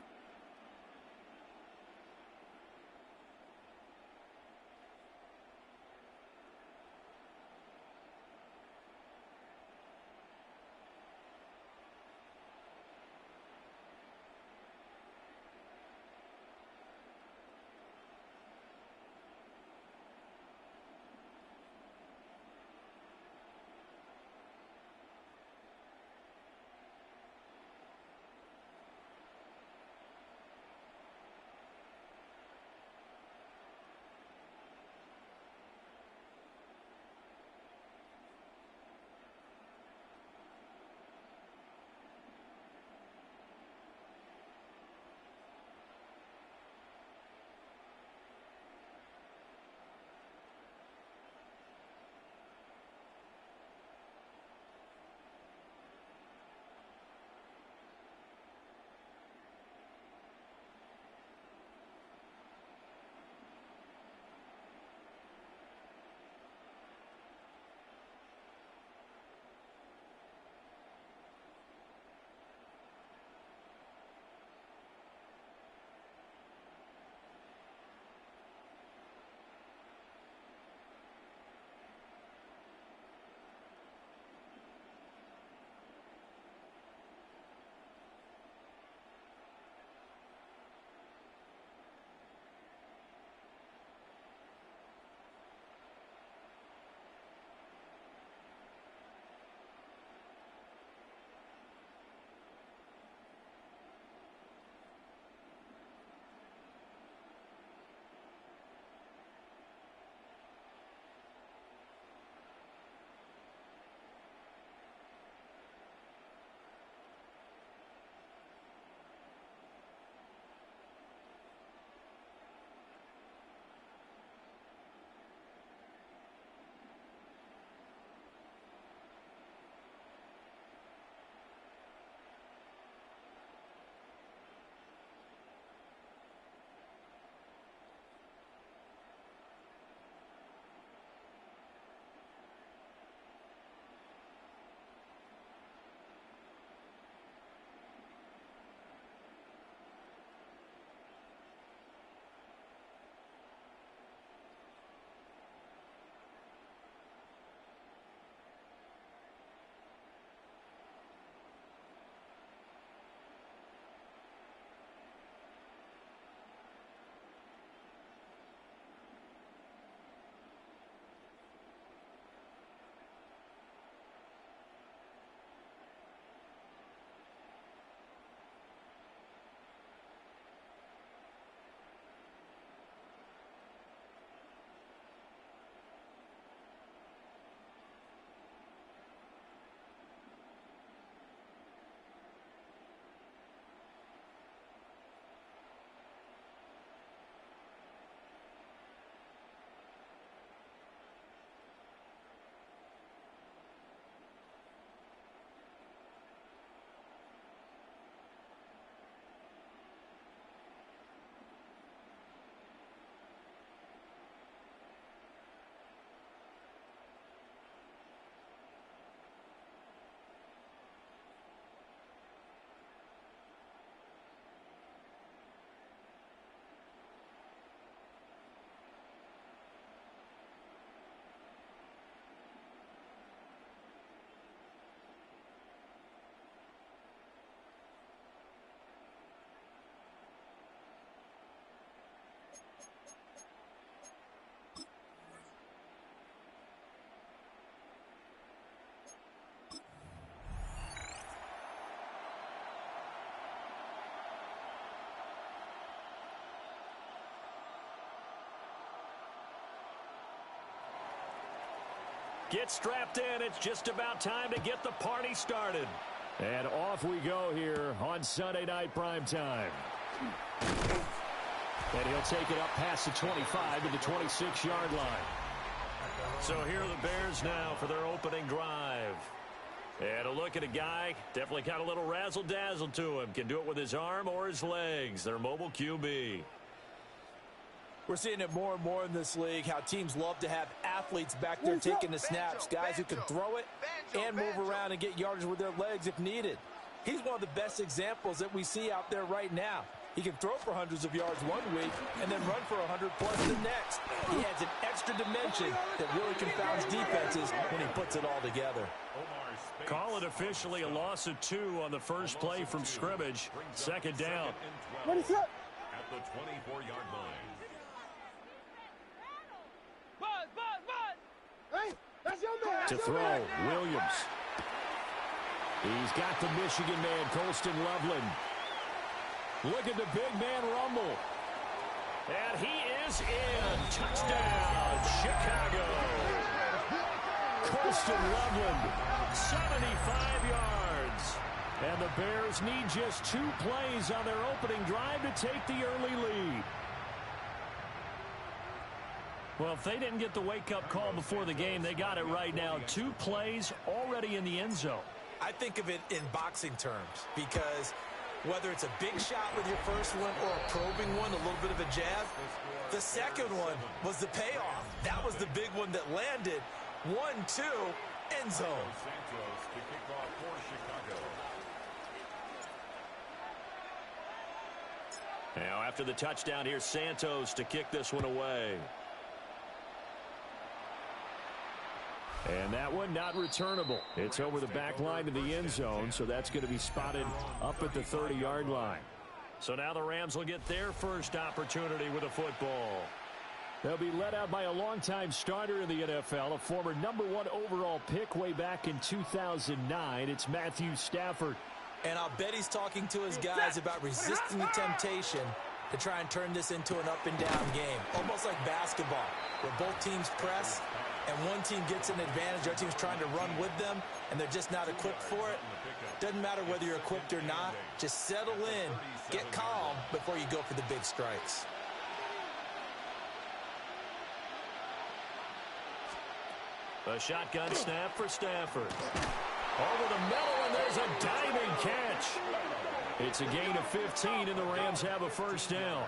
Get strapped in. It's just about time to get the party started. And off we go here on Sunday Night Primetime. And he'll take it up past the 25 to the 26-yard line. So here are the Bears now for their opening drive. And a look at a guy, definitely got a little razzle-dazzle to him. Can do it with his arm or his legs. Their mobile QB. We're seeing it more and more in this league, how teams love to have athletes back there taking the snaps, guys who can throw it and move around and get yardage with their legs if needed. He's one of the best examples that we see out there right now. He can throw for hundreds of yards one week and then run for 100-plus the next. He adds an extra dimension that really confounds defenses when he puts it all together. Call it officially a loss of 2 on the first play from scrimmage. Second down. Ready, set. At the 24-yard line. Hey, that's your man. To throw, Williams. He's got the Michigan man, Colston Loveland. Look at the big man rumble. And he is in. Touchdown, Chicago. Colston Loveland, 75 yards. And the Bears need just 2 plays on their opening drive to take the early lead. Well, if they didn't get the wake-up call before the game, they got it right now. 2 plays already in the end zone. I think of it in boxing terms because whether it's a big shot with your first one or a probing one, a little bit of a jab, the second one was the payoff. That was the big one that landed. 1-2, end zone. Now, after the touchdown, here's Santos to kick this one away. And that one not returnable. It's over the back line to the end zone, so that's going to be spotted up at the 30-yard line. So now the Rams will get their first opportunity with a football. They'll be led out by a longtime starter in the NFL, a former #1 overall pick way back in 2009. It's Matthew Stafford. And I'll bet he's talking to his guys about resisting the temptation to try and turn this into an up-and-down game, almost like basketball, where both teams press and one team gets an advantage, our team's trying to run with them, and they're just not equipped for it. Doesn't matter whether you're equipped or not. Just settle in, get calm before you go for the big strikes. A shotgun snap for Stafford. Over the middle, and there's a diving catch. It's a gain of 15, and the Rams have a first down.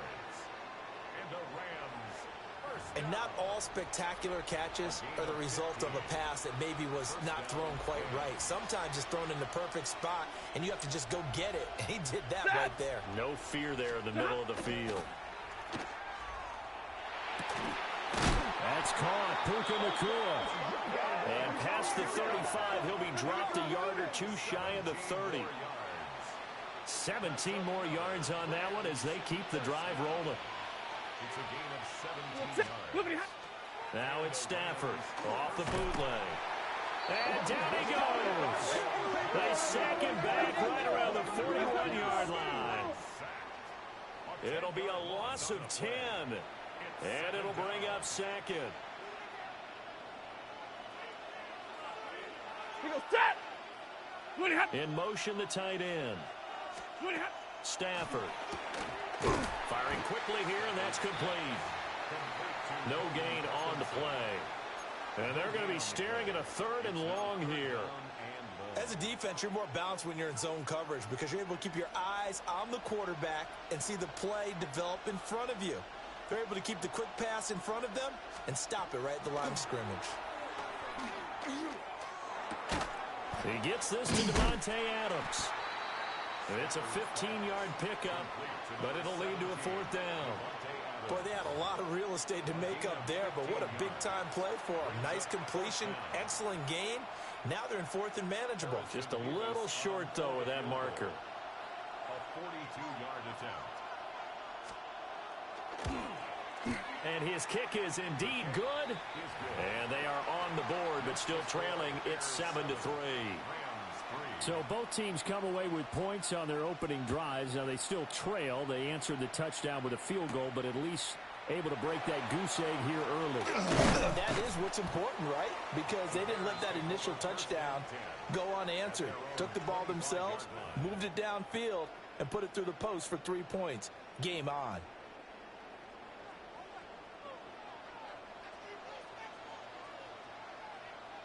And not all spectacular catches are the result of a pass that maybe was not thrown quite right. Sometimes it's thrown in the perfect spot, and you have to just go get it. And he did that right there. No fear there in the middle of the field. That's caught. Puka Nacua. And past the 35, he'll be dropped a yard or 2 shy of the 30. 17 more yards on that one as they keep the drive rolling. It's a gain of 17 yards. Now it's Stafford off the bootleg. And down he goes. They sack him back right around the 41-yard line. It'll be a loss of 10. And it'll bring up second. In motion, the tight end. Stafford. Firing quickly here, and that's complete. No gain on the play. And they're going to be staring at a 3rd and long here. As a defense, you're more balanced when you're in zone coverage because you're able to keep your eyes on the quarterback and see the play develop in front of you. They're able to keep the quick pass in front of them and stop it right at the line of scrimmage. He gets this to Devontae Adams. And it's a 15-yard pickup, but it'll lead to a 4th down. Boy, they had a lot of real estate to make up there, but what a big-time play for them. Nice completion, excellent gain. Now they're in 4th and manageable. Just a little short, though, with that marker. A 42-yard attempt. And his kick is indeed good. And they are on the board, but still trailing. It's 7-3. So both teams come away with points on their opening drives. Now they still trail. They answered the touchdown with a field goal, but at least able to break that goose egg here early. And that is what's important, right? Because they didn't let that initial touchdown go unanswered. Took the ball themselves, moved it downfield, and put it through the post for 3 points. Game on.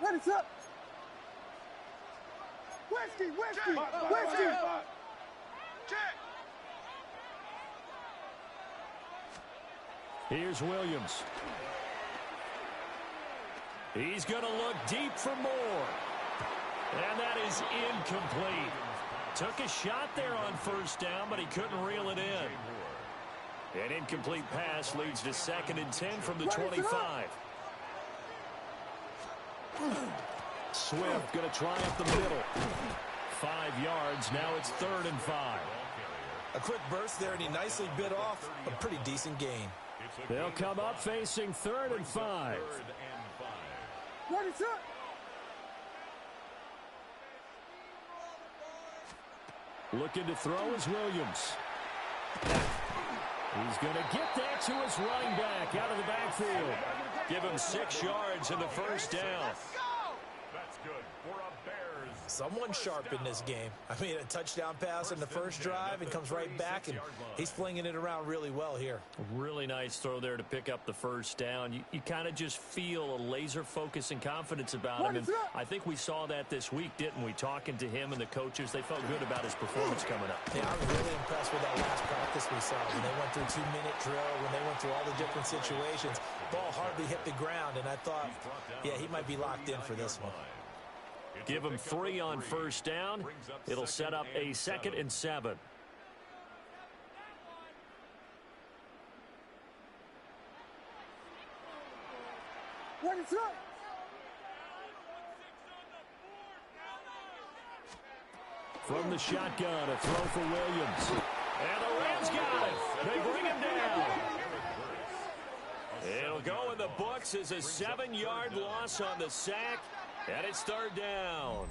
Ready, up. Whiskey. Here's Williams. He's going to look deep for more. And that is incomplete. Took a shot there on first down, but he couldn't reel it in. An incomplete pass leads to 2nd and 10 from the 25. Swift going to try up the middle. 5 yards. Now it's 3rd and 5. A quick burst there, and he nicely bit off a pretty decent gain. They'll come up facing 3rd and 5. Ready, up. Looking to throw is Williams. He's going to get that to his running back out of the backfield. Give him 6 yards in the first down. That's good for a Bears. Someone sharp in this game. I mean, a touchdown pass in the first drive and comes right back, and he's flinging it around really well here. Really nice throw there to pick up the first down. You kind of just feel a laser focus and confidence about him. And I think we saw that this week, didn't we? Talking to him and the coaches, they felt good about his performance coming up. Yeah, I was really impressed with that last practice we saw when they went through 2-minute drill, when they went through all the different situations. Ball hardly hit the ground, and I thought, yeah, he might be locked in for this one. Give him 3 on first down. It'll set up a 2nd and 7. Ready, up. From the shotgun, a throw for Williams. And the Rams got it. They bring him down. It'll go in the books as a 7-yard loss on the sack. And it's 3rd down.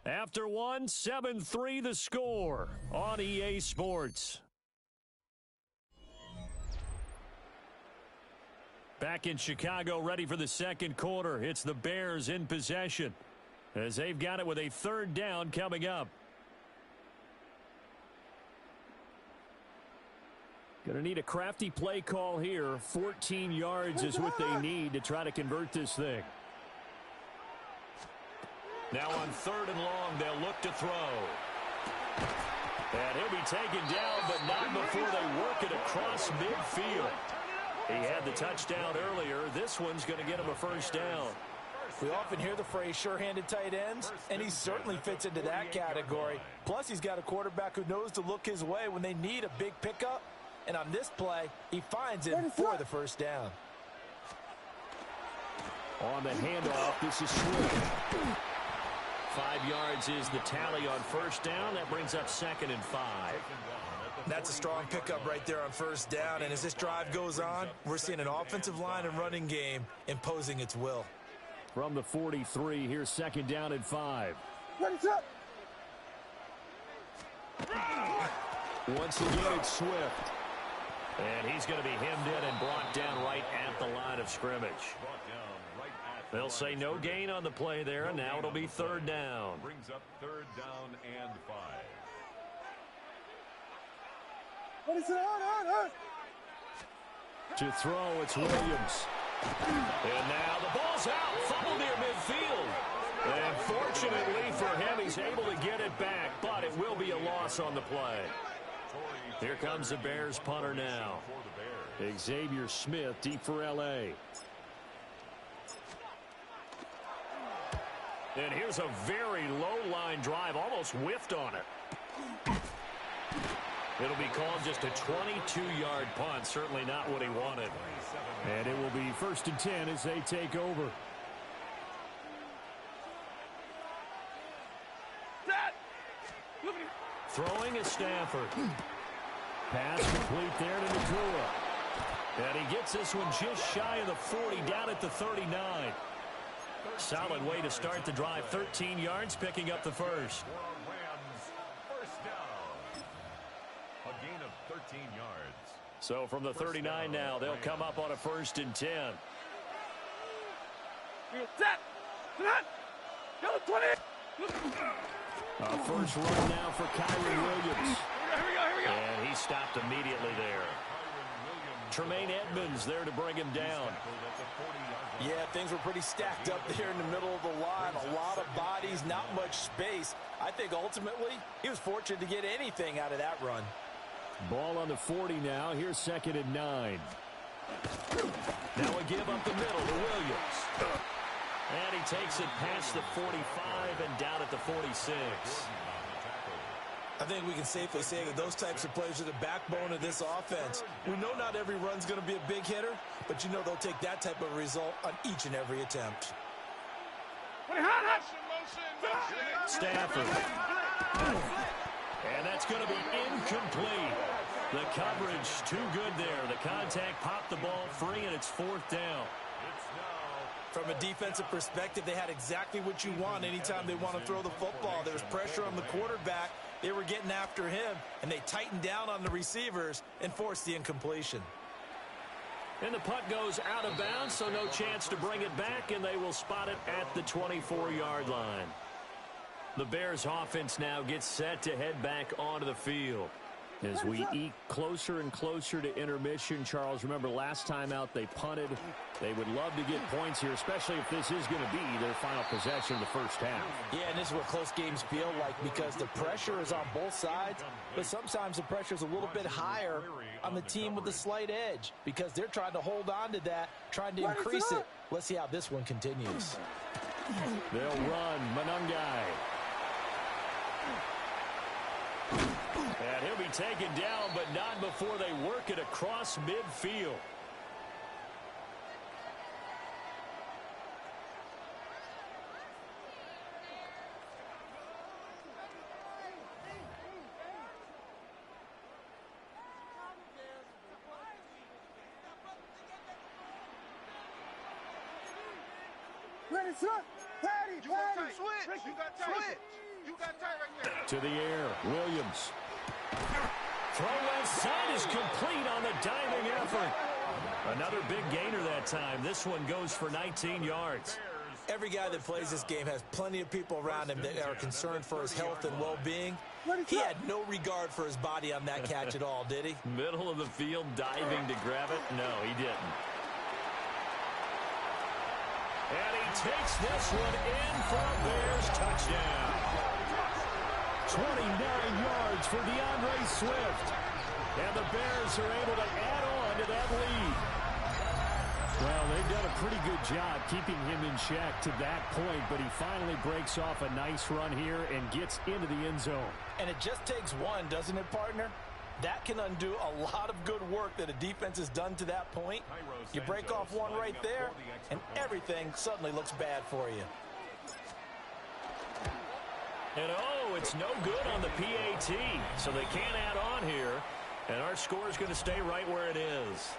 After 1, 7-3 the score on EA Sports. Back in Chicago, ready for the second quarter. It's the Bears in possession as they've got it with a 3rd down coming up. Going to need a crafty play call here. 14 yards is what they need to try to convert this thing. Now on 3rd and long, they'll look to throw. And he'll be taken down, but not before they work it across midfield. He had the touchdown earlier. This one's going to get him a first down. We often hear the phrase sure-handed tight ends, and he certainly fits into that category. Plus, he's got a quarterback who knows to look his way when they need a big pickup. And on this play, he finds him for the first down. On the handoff, this is Swift. 5 yards is the tally on first down. That brings up 2nd and 5. That's a strong pickup right there on first down. And as this drive goes on, we're seeing an offensive line and running game imposing its will. From the 43, here's 2nd down and 5. Ready, up. Once again, it's Swift. And he's going to be hemmed in and brought down right at the line of scrimmage. They'll say no gain on the play there, and now it'll be 3rd down. Brings up 3rd down and 5. To throw, it's Williams. And now the ball's out. Fumble near midfield. And fortunately for him, he's able to get it back, but it will be a loss on the play. Here comes the Bears punter now. Xavier Smith deep for L.A. And here's a very low-line drive, almost whiffed on it. It'll be called just a 22-yard punt, certainly not what he wanted. And it will be 1st and 10 as they take over. Throwing is Stafford. Pass complete there to Nakua. And he gets this one just shy of the 40, down at the 39. Solid way to start the drive. 13 yards, picking up the first. Rams, first down. A gain of 13 yards. So from the 39 now, they'll come up on a 1st and 10. A first run now for Kyron Williams. And he stopped immediately there. Tremaine Edmonds there to bring him down. Yeah, things were pretty stacked up there in the middle of the line. A lot of bodies, not much space. I think ultimately he was fortunate to get anything out of that run. Ball on the 40 now. Here's 2nd and 9. Now a give up the middle to Williams. And he takes it past the 45 and down at the 46. I think we can safely say that those types of plays are the backbone of this offense. We know not every run's going to be a big hitter, but you know they'll take that type of result on each and every attempt. Stafford. And that's going to be incomplete. The coverage too good there. The contact popped the ball free, and it's 4th down. From a defensive perspective, they had exactly what you want anytime they want to throw the football. There was pressure on the quarterback. They were getting after him, and they tightened down on the receivers and forced the incompletion. And the punt goes out of bounds, so no chance to bring it back, and they will spot it at the 24-yard line. The Bears offense now gets set to head back onto the field. As we eke closer and closer to intermission, Charles, remember last time out they punted. They would love to get points here, especially if this is going to be their final possession of the first half. Yeah, and this is what close games feel like because the pressure is on both sides, but sometimes the pressure is a little bit higher on the team with the slight edge because they're trying to hold on to that, trying to increase it. Let's see how this one continues. They'll run Manungai. And he'll be taken down, but not before they work it across midfield. Ready, son. Patty, You got Patty. switch. You got tight. You got tight right there. To the air, Williams. Throw left side is complete on the diving effort. Another big gainer that time. This one goes for 19 yards. Every guy that plays this game has plenty of people around him that are concerned for his health and well-being. He had no regard for his body on that catch at all, did he? Middle of the field, diving to grab it? No, he didn't. And he takes this one in for a Bears touchdown. 29 yards for DeAndre Swift. And the Bears are able to add on to that lead. Well, they've done a pretty good job keeping him in check to that point, but he finally breaks off a nice run here and gets into the end zone. And it just takes one, doesn't it, partner? That can undo a lot of good work that a defense has done to that point. You break off one right there, and everything suddenly looks bad for you. And oh, it's no good on the PAT, so they can't add on here. And our score is going to stay right where it is.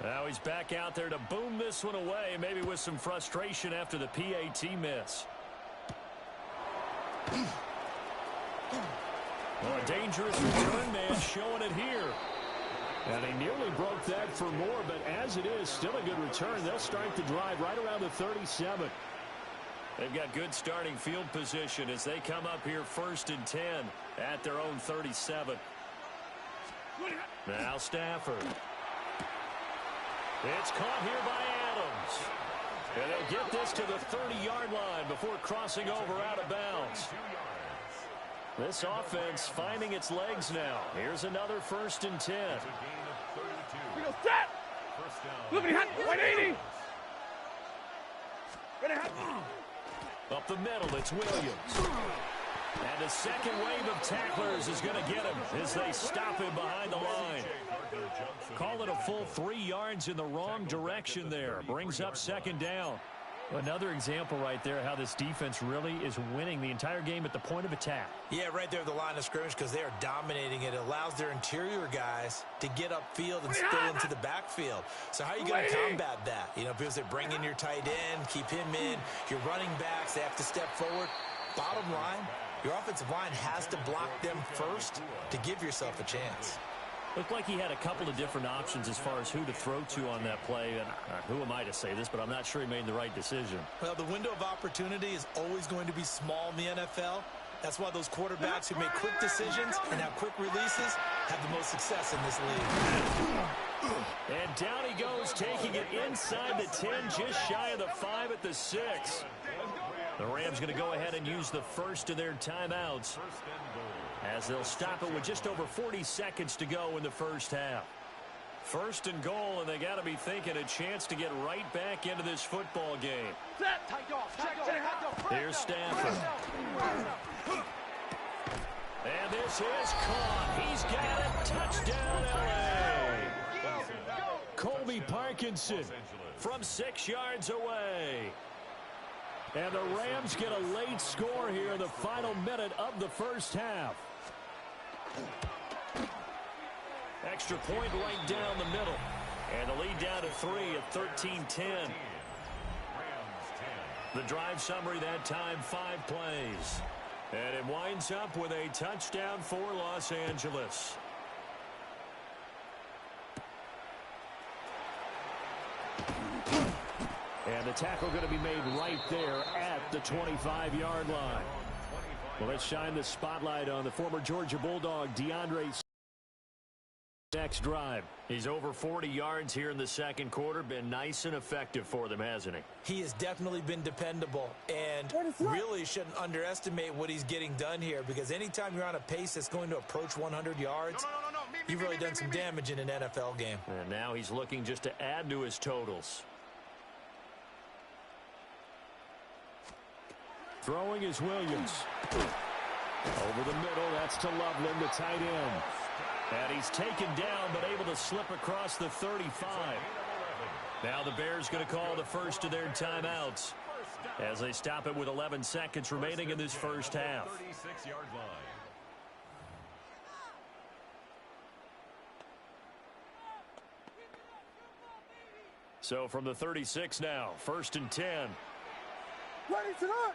Now he's back out there to boom this one away, maybe with some frustration after the PAT miss. Well, a dangerous return man showing it here. And they nearly broke that for more, but as it is, still a good return. They'll start the drive right around the 37. They've got good starting field position as they come up here 1st and 10 at their own 37. Now Stafford. It's caught here by Adams. And they'll get this to the 30-yard line before crossing over out of bounds. This offense finding its legs now. Here's another 1st and 10. We go set. Look at him. 180. Up the middle, it's Williams. And the second wave of tacklers is going to get him as they stop him behind the line. Call it a full 3 yards in the wrong direction there. Brings up 2nd down. Another example right there how this defense really is winning the entire game at the point of attack. Yeah, right there at the line of scrimmage because they are dominating it. It allows their interior guys to get upfield and spill into the backfield. So how are you going to combat that? You know, people say bring in your tight end, keep him in. Your running backs, they have to step forward. Bottom line, your offensive line has to block them first to give yourself a chance. Looked like he had a couple of different options as far as who to throw to on that play. And who am I to say this, but I'm not sure he made the right decision. Well, the window of opportunity is always going to be small in the NFL. That's why those quarterbacks who make quick decisions and have quick releases have the most success in this league. And down he goes, taking it inside the 10, just shy of the 5 at the 6. The Rams going to go ahead and use the first of their timeouts, as they'll stop it with just over 40 seconds to go in the first half. First and goal, and they got to be thinking a chance to get right back into this football game. Here's Stafford. And this is caught. He's got it. Touchdown, L.A. Colby Parkinson from 6 yards away. And the Rams get a late score here in the final minute of the first half. Extra point right down the middle. And the lead down to 3 at 13-10. The drive summary that time, 5 plays. And it winds up with a touchdown for Los Angeles. And the tackle going to be made right there at the 25-yard line. Well, let's shine the spotlight on the former Georgia Bulldog, DeAndre. Next drive. He's over 40 yards here in the second quarter. Been nice and effective for them, hasn't he? He has definitely been dependable and really shouldn't underestimate what he's getting done here, because anytime you're on a pace that's going to approach 100 yards, you've really done some damage in an NFL game. And now he's looking just to add to his totals. Throwing is Williams. Over the middle, that's to Loveland, the tight end. And he's taken down, but able to slip across the 35. Now the Bears going to call the first of their timeouts as they stop it with 11 seconds remaining in this first half. 36-yard line. So from the 36 now, 1st and 10. Ready to run.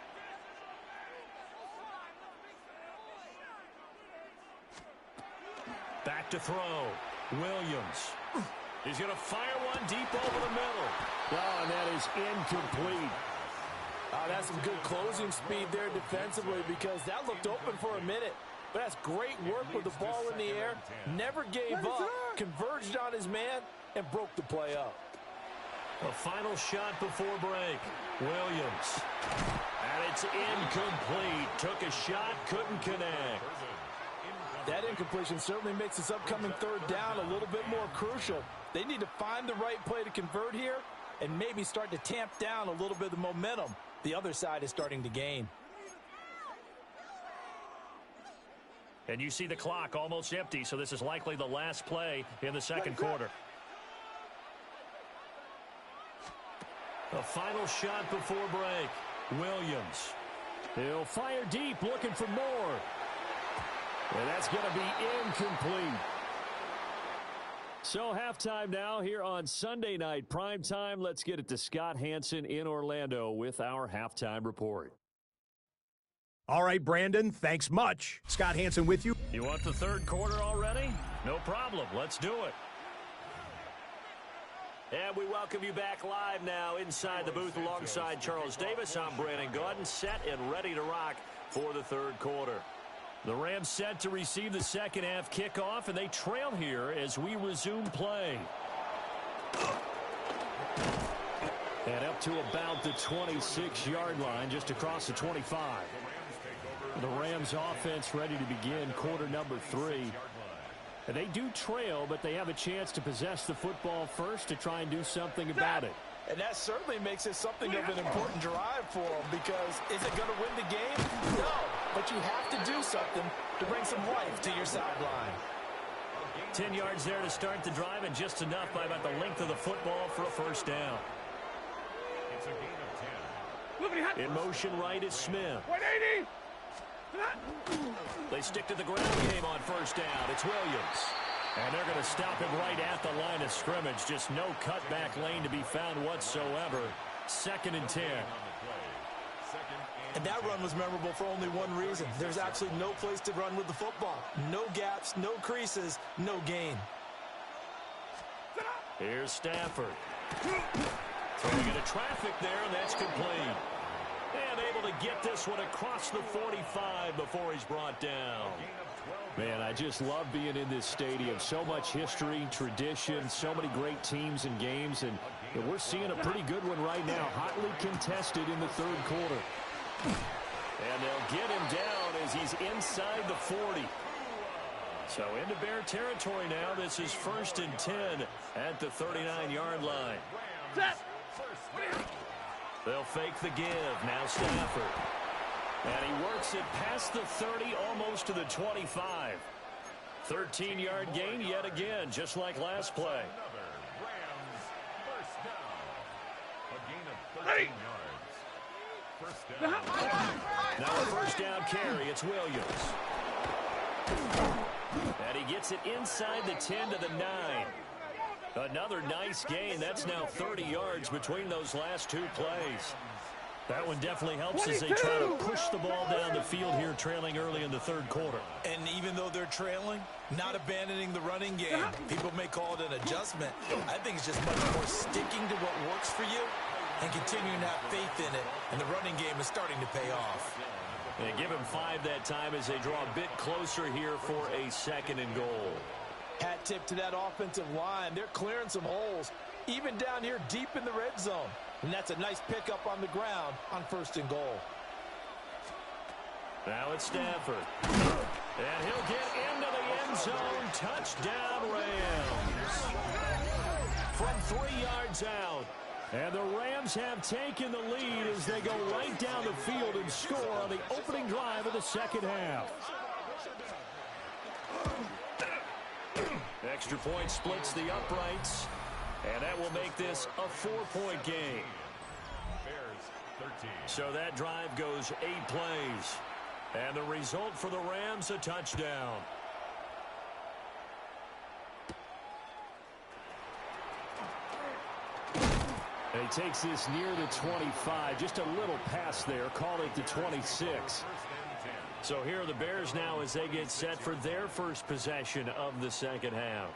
Back to throw. Williams. He's going to fire one deep over the middle. Oh, and that is incomplete. That's some good closing speed there defensively, because that looked open for a minute. But that's great work with the ball in the air. Never gave up, converged on his man, and broke the play up. A final shot before break. Williams. And it's incomplete. Took a shot, couldn't connect. That incompletion certainly makes this upcoming third down a little bit more crucial. They need to find the right play to convert here and maybe start to tamp down a little bit of the momentum the other side is starting to gain. And you see the clock almost empty, so this is likely the last play in the second quarter. A final shot before break. Williams. He'll fire deep, looking for more. And that's going to be incomplete. So halftime now here on Sunday night prime time. Let's get it to Scott Hanson in Orlando with our halftime report. All right, Brandon, thanks much. Scott Hanson with you. You want the third quarter already? No problem. Let's do it. And we welcome you back live now inside the booth alongside Charles Davis. I'm Brandon Gaudin, set and ready to rock for the third quarter. The Rams set to receive the second half kickoff, and they trail here as we resume play. And up to about the 26-yard line, just across the 25. The Rams offense ready to begin quarter number 3. And they do trail, but they have a chance to possess the football first to try and do something about it. And that certainly makes it something of an important drive for them, because is it going to win the game? No, but you have to do something to bring some life to your sideline. 10 yards there to start the drive, and just enough by about the length of the football for a first down. It's a gain of 10. In motion right is Smith. 180. They stick to the ground game on first down. It's Williams. And they're going to stop him right at the line of scrimmage. Just no cutback lane to be found whatsoever. 2nd and 10. And that run was memorable for only one reason. There's absolutely no place to run with the football. No gaps, no creases, no gain. Here's Stafford. Throwing into traffic there, and that's complete. And able to get this one across the 45 before he's brought down. Man, I just love being in this stadium. So much history, tradition, so many great teams and games, and we're seeing a pretty good one right now, hotly contested in the 3rd quarter. And they'll get him down as he's inside the 40. So into Bear territory now. This is 1st and 10 at the 39-yard line. Set. They'll fake the give. Now Stafford. And he works it past the 30, almost to the 25. 13-yard gain yet again, just like last play. Rams first down. A gain of 13 yards. First down. Now a first down carry. It's Williams. And he gets it inside the 10 to the 9. Another nice gain. That's now 30 yards between those last 2 plays. That one definitely helps as they try to push the ball down the field here, trailing early in the 3rd quarter. And even though they're trailing, not abandoning the running game. People may call it an adjustment. I think it's just much more sticking to what works for you and continuing to have faith in it. And the running game is starting to pay off. They give him 5 that time as they draw a bit closer here for a 2nd and goal. Hat tip to that offensive line. They're clearing some holes, even down here deep in the red zone. And that's a nice pickup on the ground on 1st and goal. Now it's Stafford. And he'll get into the end zone. Touchdown, Rams. From 3 yards out. And the Rams have taken the lead as they go right down the field and score on the opening drive of the 2nd half. Extra point splits the uprights. And that will make this a 4-point game. Bears 13. So that drive goes 8 plays. And the result for the Rams, a touchdown. And he takes this near the 25. Just a little pass there. Call it the 26. So here are the Bears now as they get set for their first possession of the 2nd half.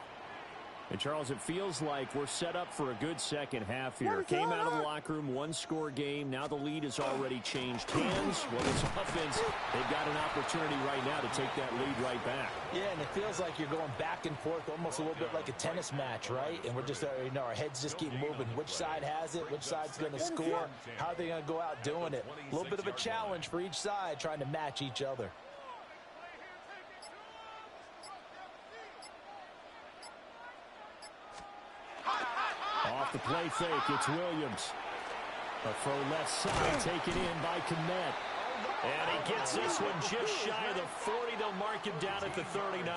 And, Charles, it feels like we're set up for a good 2nd half here. Came out of the locker room, 1-score game. Now the lead has already changed hands. Well, this offense, they've got an opportunity right now to take that lead right back. Yeah, and it feels like you're going back and forth almost a little bit like a tennis match, right? And we're just, our heads just keep moving. Which side has it? Which side's going to score? How are they going to go out doing it? A little bit of a challenge for each side trying to match each other. Off the play fake, it's Williams. A throw left side taken in by Kmet. And he gets this one just shy of the 40. They'll mark him down at the 39.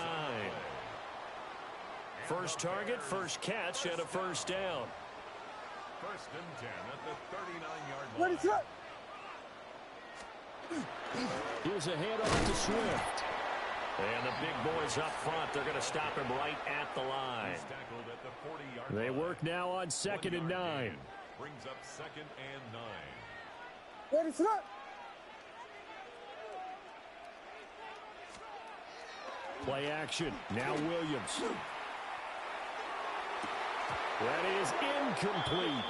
First target, first catch, and a first down. 1st and 10 at the 39-yard line. What is that? Here's a handoff to Swift. And the big boys up front, they're going to stop him right at the line. He's tackled at the 40-yard They line. work now on 2nd and 9. Brings up 2nd and 9. What is that? Play action. Now Williams. That is incomplete.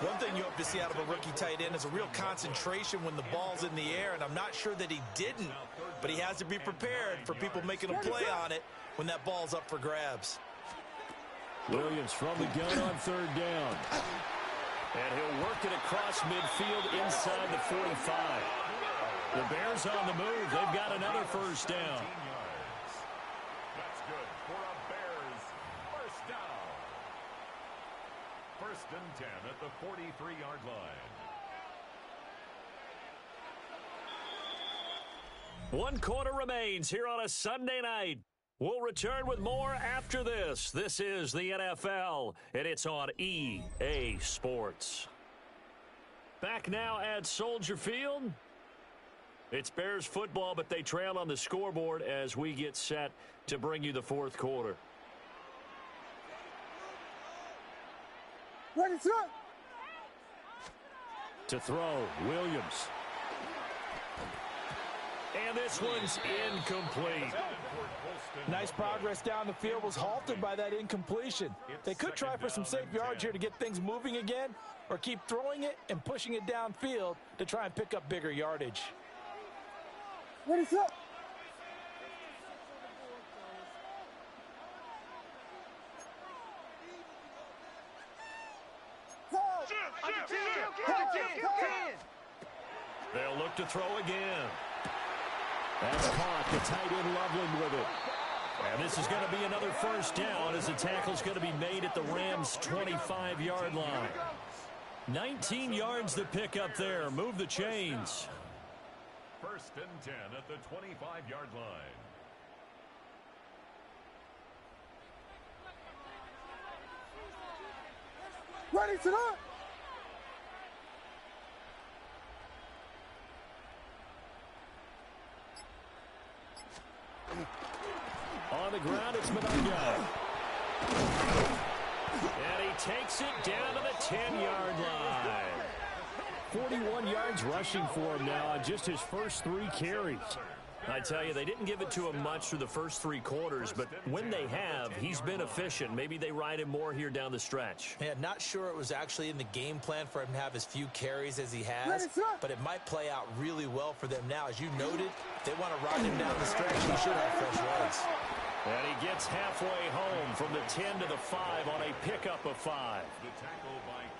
One thing you hope to see out of a rookie tight end is a real concentration when the ball's in the air, and I'm not sure that he didn't, but he has to be prepared for people making a play on it when that ball's up for grabs. Williams from the gun on 3rd down. And he'll work it across midfield inside the 45. The Bears on the move. They've got another first down. That's good for a Bears first down. 1st and 10 at the 43-yard line. 1 quarter remains here on a Sunday night. We'll return with more after this. This is the NFL, and it's on EA Sports. Back now at Soldier Field. It's Bears football, but they trail on the scoreboard as we get set to bring you the fourth quarter. Ready, set. To throw, Williams. And this one's incomplete. Nice progress down the field, was halted by that incompletion. They could try for some safe yards here to get things moving again, or keep throwing it and pushing it downfield to try and pick up bigger yardage. Ready, set. They'll look to throw again. That's caught. The tight end Loveland with it. And this is going to be another first down as the tackle's going to be made at the Rams' 25-yard line. 19 yards to pick up there. Move the chains. First and 10 at the 25-yard line. Ready, set. On the ground, it's Monanga. And he takes it down to the 10-yard line. 41 yards rushing for him now on just his first 3 carries. I tell you, they didn't give it to him much through the first 3 quarters, but when they have, he's been efficient. Maybe they ride him more here down the stretch. Yeah, not sure it was actually in the game plan for him to have as few carries as he has, but it might play out really well for them now. As you noted, they want to ride him down the stretch. He should have fresh legs. And he gets halfway home from the 10 to the 5 on a pickup of 5.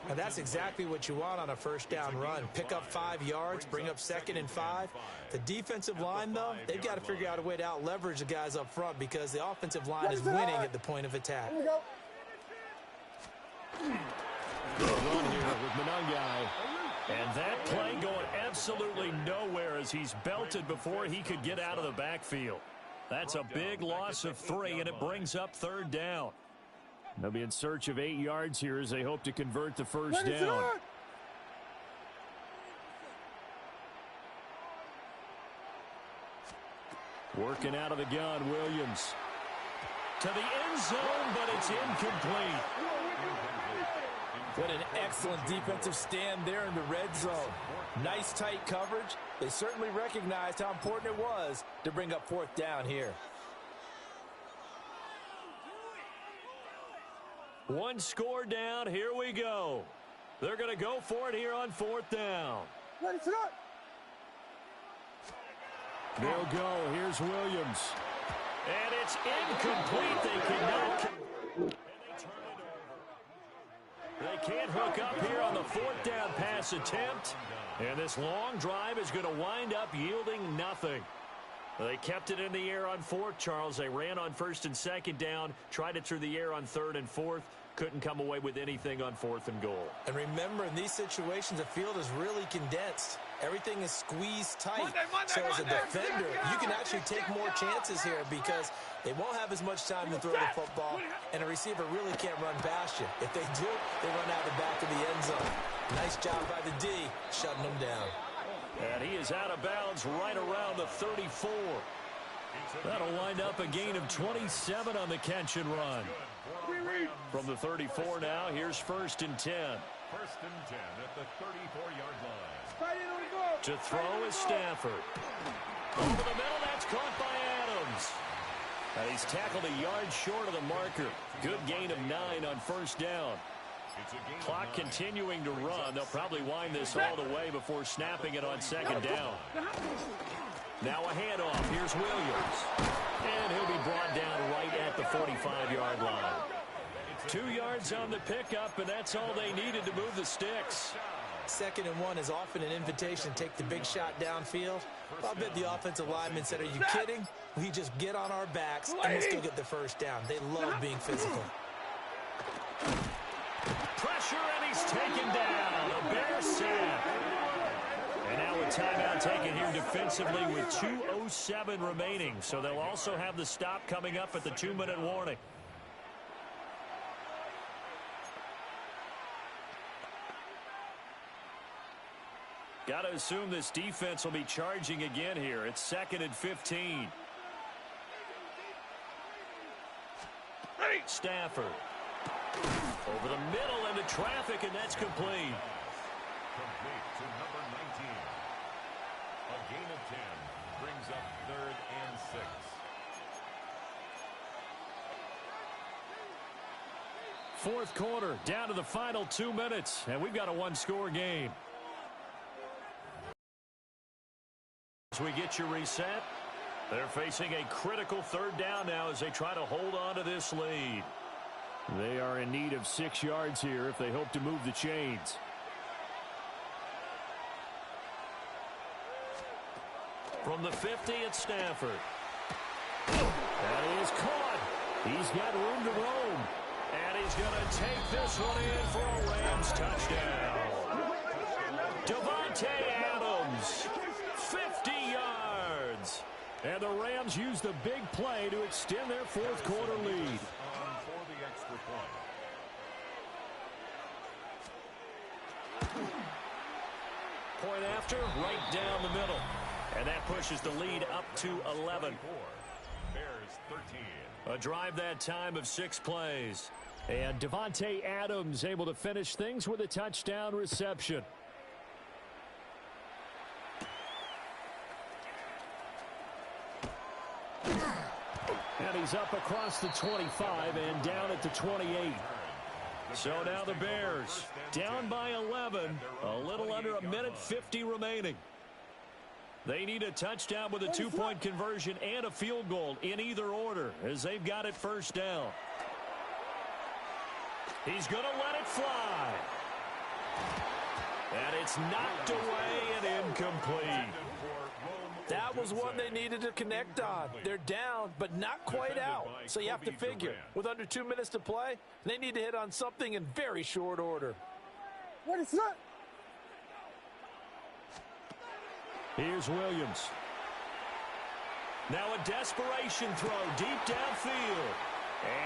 And that's exactly what you want on a first down run. Pick up 5 yards, bring up 2nd and 5. The defensive line, though, they've got to figure out a way to out-leverage the guys up front because the offensive line is winning at the point of attack. Good run here with Monangai. And that play going absolutely nowhere as he's belted before he could get out of the backfield. That's a big loss of 3, and it brings up 3rd down. They'll be in search of 8 yards here as they hope to convert the first down. Working out of the gun, Williams. To the end zone, but it's incomplete. What an excellent defensive stand there in the red zone. Nice tight coverage. They certainly recognized how important it was to bring up 4th down here. 1 score down. Here we go. They're going to go for it here on 4th down. Ready, set. They'll go. Here's Williams. And it's incomplete. They cannot. And they turn it over. They can't hook up here on the 4th down pass attempt. And this long drive is going to wind up yielding nothing. They kept it in the air on 4th, Charles. They ran on 1st and 2nd down, tried it through the air on 3rd and 4th, couldn't come away with anything on 4th and goal. And remember, in these situations, the field is really condensed. Everything is squeezed tight. So as a defender, you can actually take more chances here because they won't have as much time to throw the football, and a receiver really can't run past you. If they do, they run out the back of the end zone. Nice job by the D, shutting them down. And he is out of bounds right around the 34. That'll wind up a gain of 27 on the catch and run. From the 34 now, here's 1st and 10. 1st and 10 at the 34-yard line. To throw is Stafford. Over the middle, that's caught by Adams. And he's tackled a yard short of the marker. Good gain of 9 on 1st down. Clock continuing to run. They'll probably wind this all the way before snapping it on 2nd down. Now a handoff. Here's Williams. And he'll be brought down right at the 45-yard line. 2 yards on the pickup, and that's all they needed to move the sticks. 2nd and 1 is often an invitation to take the big shot downfield. I'll bet the offensive lineman said, "Are you kidding? We just get on our backs and we'll still get the first down." They love being physical. Pressure, and he's taken down. A Bears sack. And now a timeout taken here defensively with 2:07 remaining. So they'll also have the stop coming up at the 2-minute warning. Got to assume this defense will be charging again here. It's 2nd and 15. Stafford. Over the middle into traffic, and that's complete. Complete to number 19. A gain of 10 brings up 3rd and 6. Fourth quarter, down to the final 2 minutes, and we've got a one-score game. As we get you reset, they're facing a critical 3rd down now as they try to hold on to this lead. They are in need of 6 yards here if they hope to move the chains. From the 50, it's Stafford. That is caught. He's got room to roam. And he's going to take this one in for a Rams touchdown. Davante Adams, 50 yards. And the Rams use the big play to extend their fourth quarter lead. For the extra point. Point after, right down the middle. And that pushes the lead up to 11. Bears 13. A drive that time of 6 plays. And Davante Adams able to finish things with a touchdown reception. And he's up across the 25 and down at the 28. So now the Bears down by 11, a little under 1:50 remaining. They need a touchdown with a 2-point conversion and a field goal in either order as they've got it first down. He's going to let it fly. And it's knocked away and incomplete. That was one they needed to connect on. They're down, but not quite out. So you have to figure, with under 2 minutes to play, they need to hit on something in very short order. Ready, set. Here's Williams. Now a desperation throw deep downfield.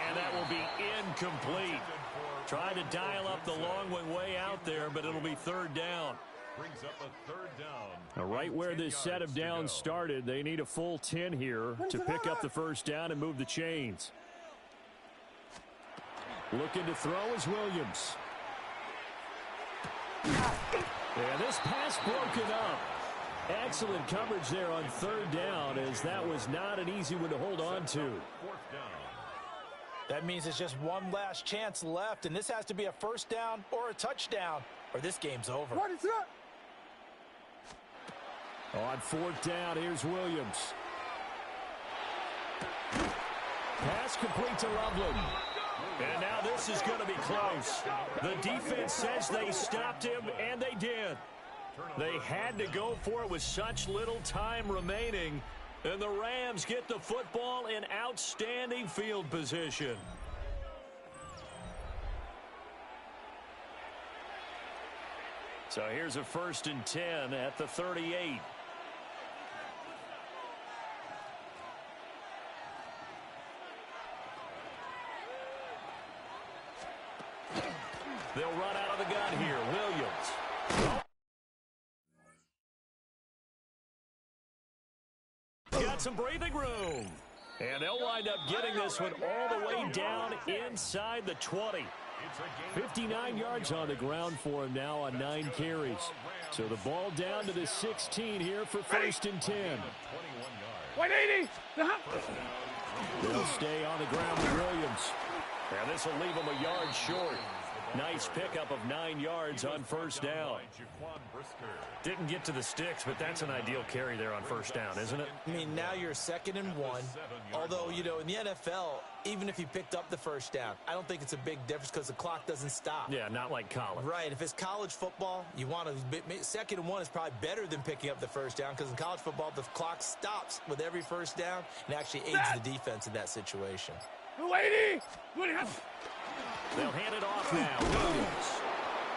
And that will be incomplete. Trying to dial up the long way out there, but it'll be 3rd down. Brings up a 3rd down. Now, right where this set of downs started, they need a full 10 here to pick up the first down and move the chains. Looking to throw is Williams. And this pass broken up. Excellent coverage there on 3rd down, as that was not an easy one to hold on to. 4th down. That means it's just one last chance left, and this has to be a first down or a touchdown, or this game's over. Ready, set. On 4th down, here's Williams. Pass complete to Loveland. And now this is going to be close. The defense says they stopped him, and they did. They had to go for it with such little time remaining. And the Rams get the football in outstanding field position. So here's a 1st and 10 at the 38. They'll run out of the gun here. Williams. Got some breathing room. And they'll wind up getting this one all the way down inside the 20. 59 yards on the ground for him now on 9 carries. So the ball down to the 16 here for 1st and 10. 180. They'll stay on the ground with Williams. And this will leave him a yard short. Nice pickup of 9 yards on 1st down. Didn't get to the sticks, but that's an ideal carry there on 1st down, isn't it? I mean, now you're 2nd and 1. Although, you know, in the NFL, even if you picked up the first down, I don't think it's a big difference because the clock doesn't stop. Yeah, not like college. Right. If it's college football, you want to 2nd and 1 is probably better than picking up the first down because in college football, the clock stops with every first down and actually aids the defense in that situation. 280. They'll hand it off now. Williams.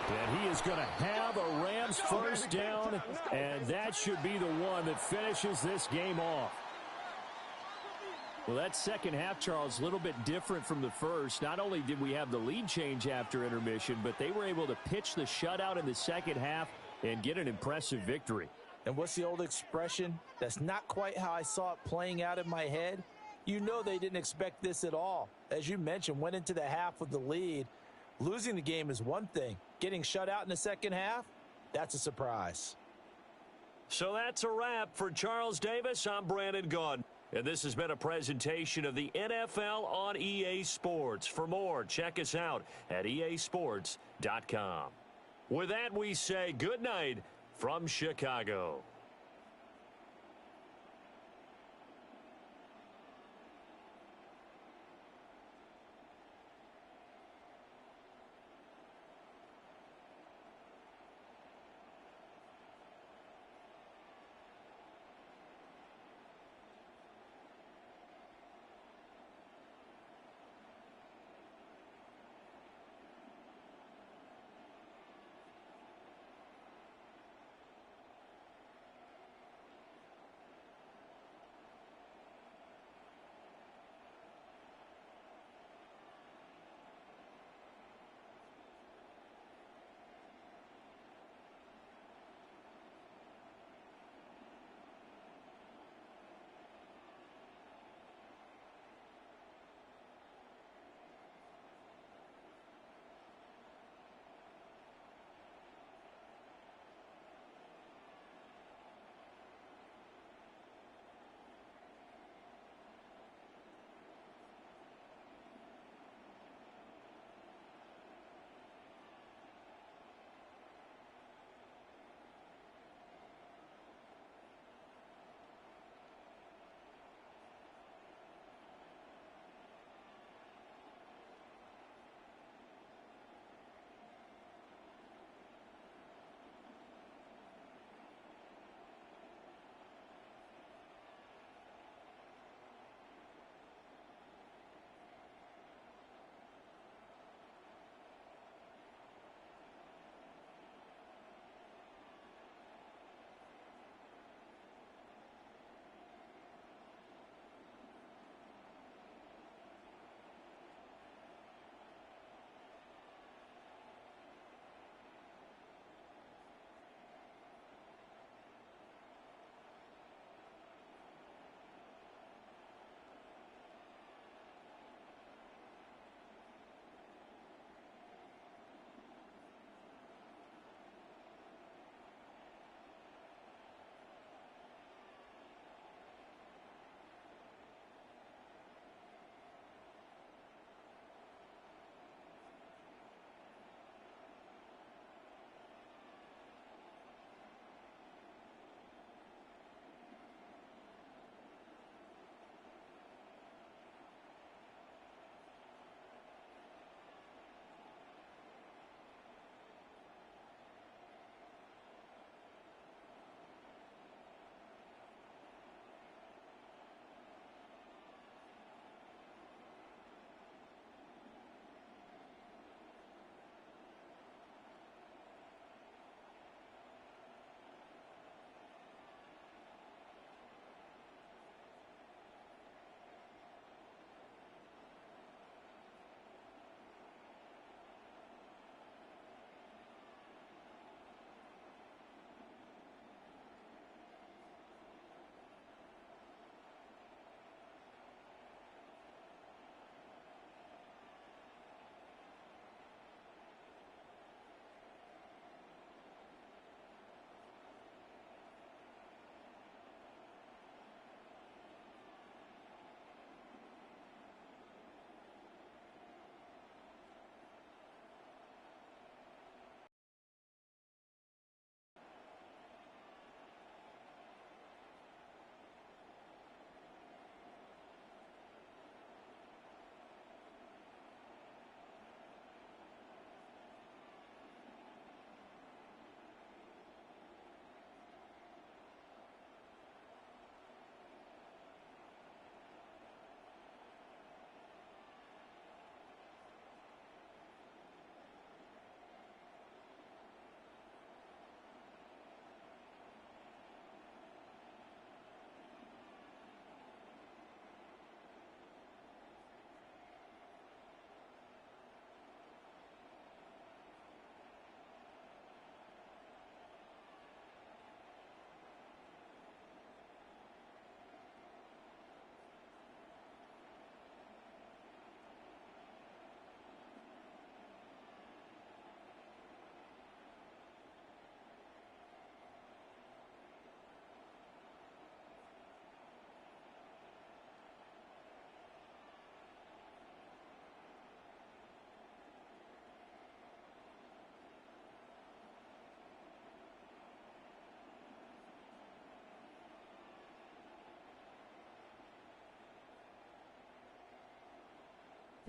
And he is going to have a Rams first down, and that should be the one that finishes this game off. Well, that second half, Charles, a little bit different from the first. Not only did we have the lead change after intermission, but they were able to pitch the shutout in the second half and get an impressive victory. And what's the old expression? That's not quite how I saw it playing out in my head. You know they didn't expect this at all. As you mentioned, went into the half with the lead. Losing the game is one thing. Getting shut out in the second half, that's a surprise. So that's a wrap for Charles Davis. I'm Brandon Gunn. And this has been a presentation of the NFL on EA Sports. For more, check us out at easports.com. With that, we say good night from Chicago.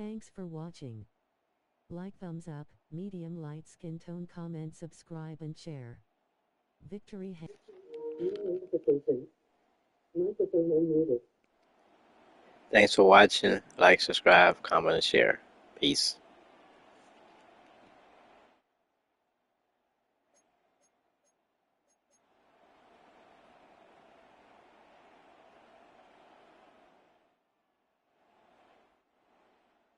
Thanks for watching. Like, thumbs up, medium, light skin tone, comment, subscribe and share. Victory. Thanks for watching. Like, subscribe, comment, and share. Peace.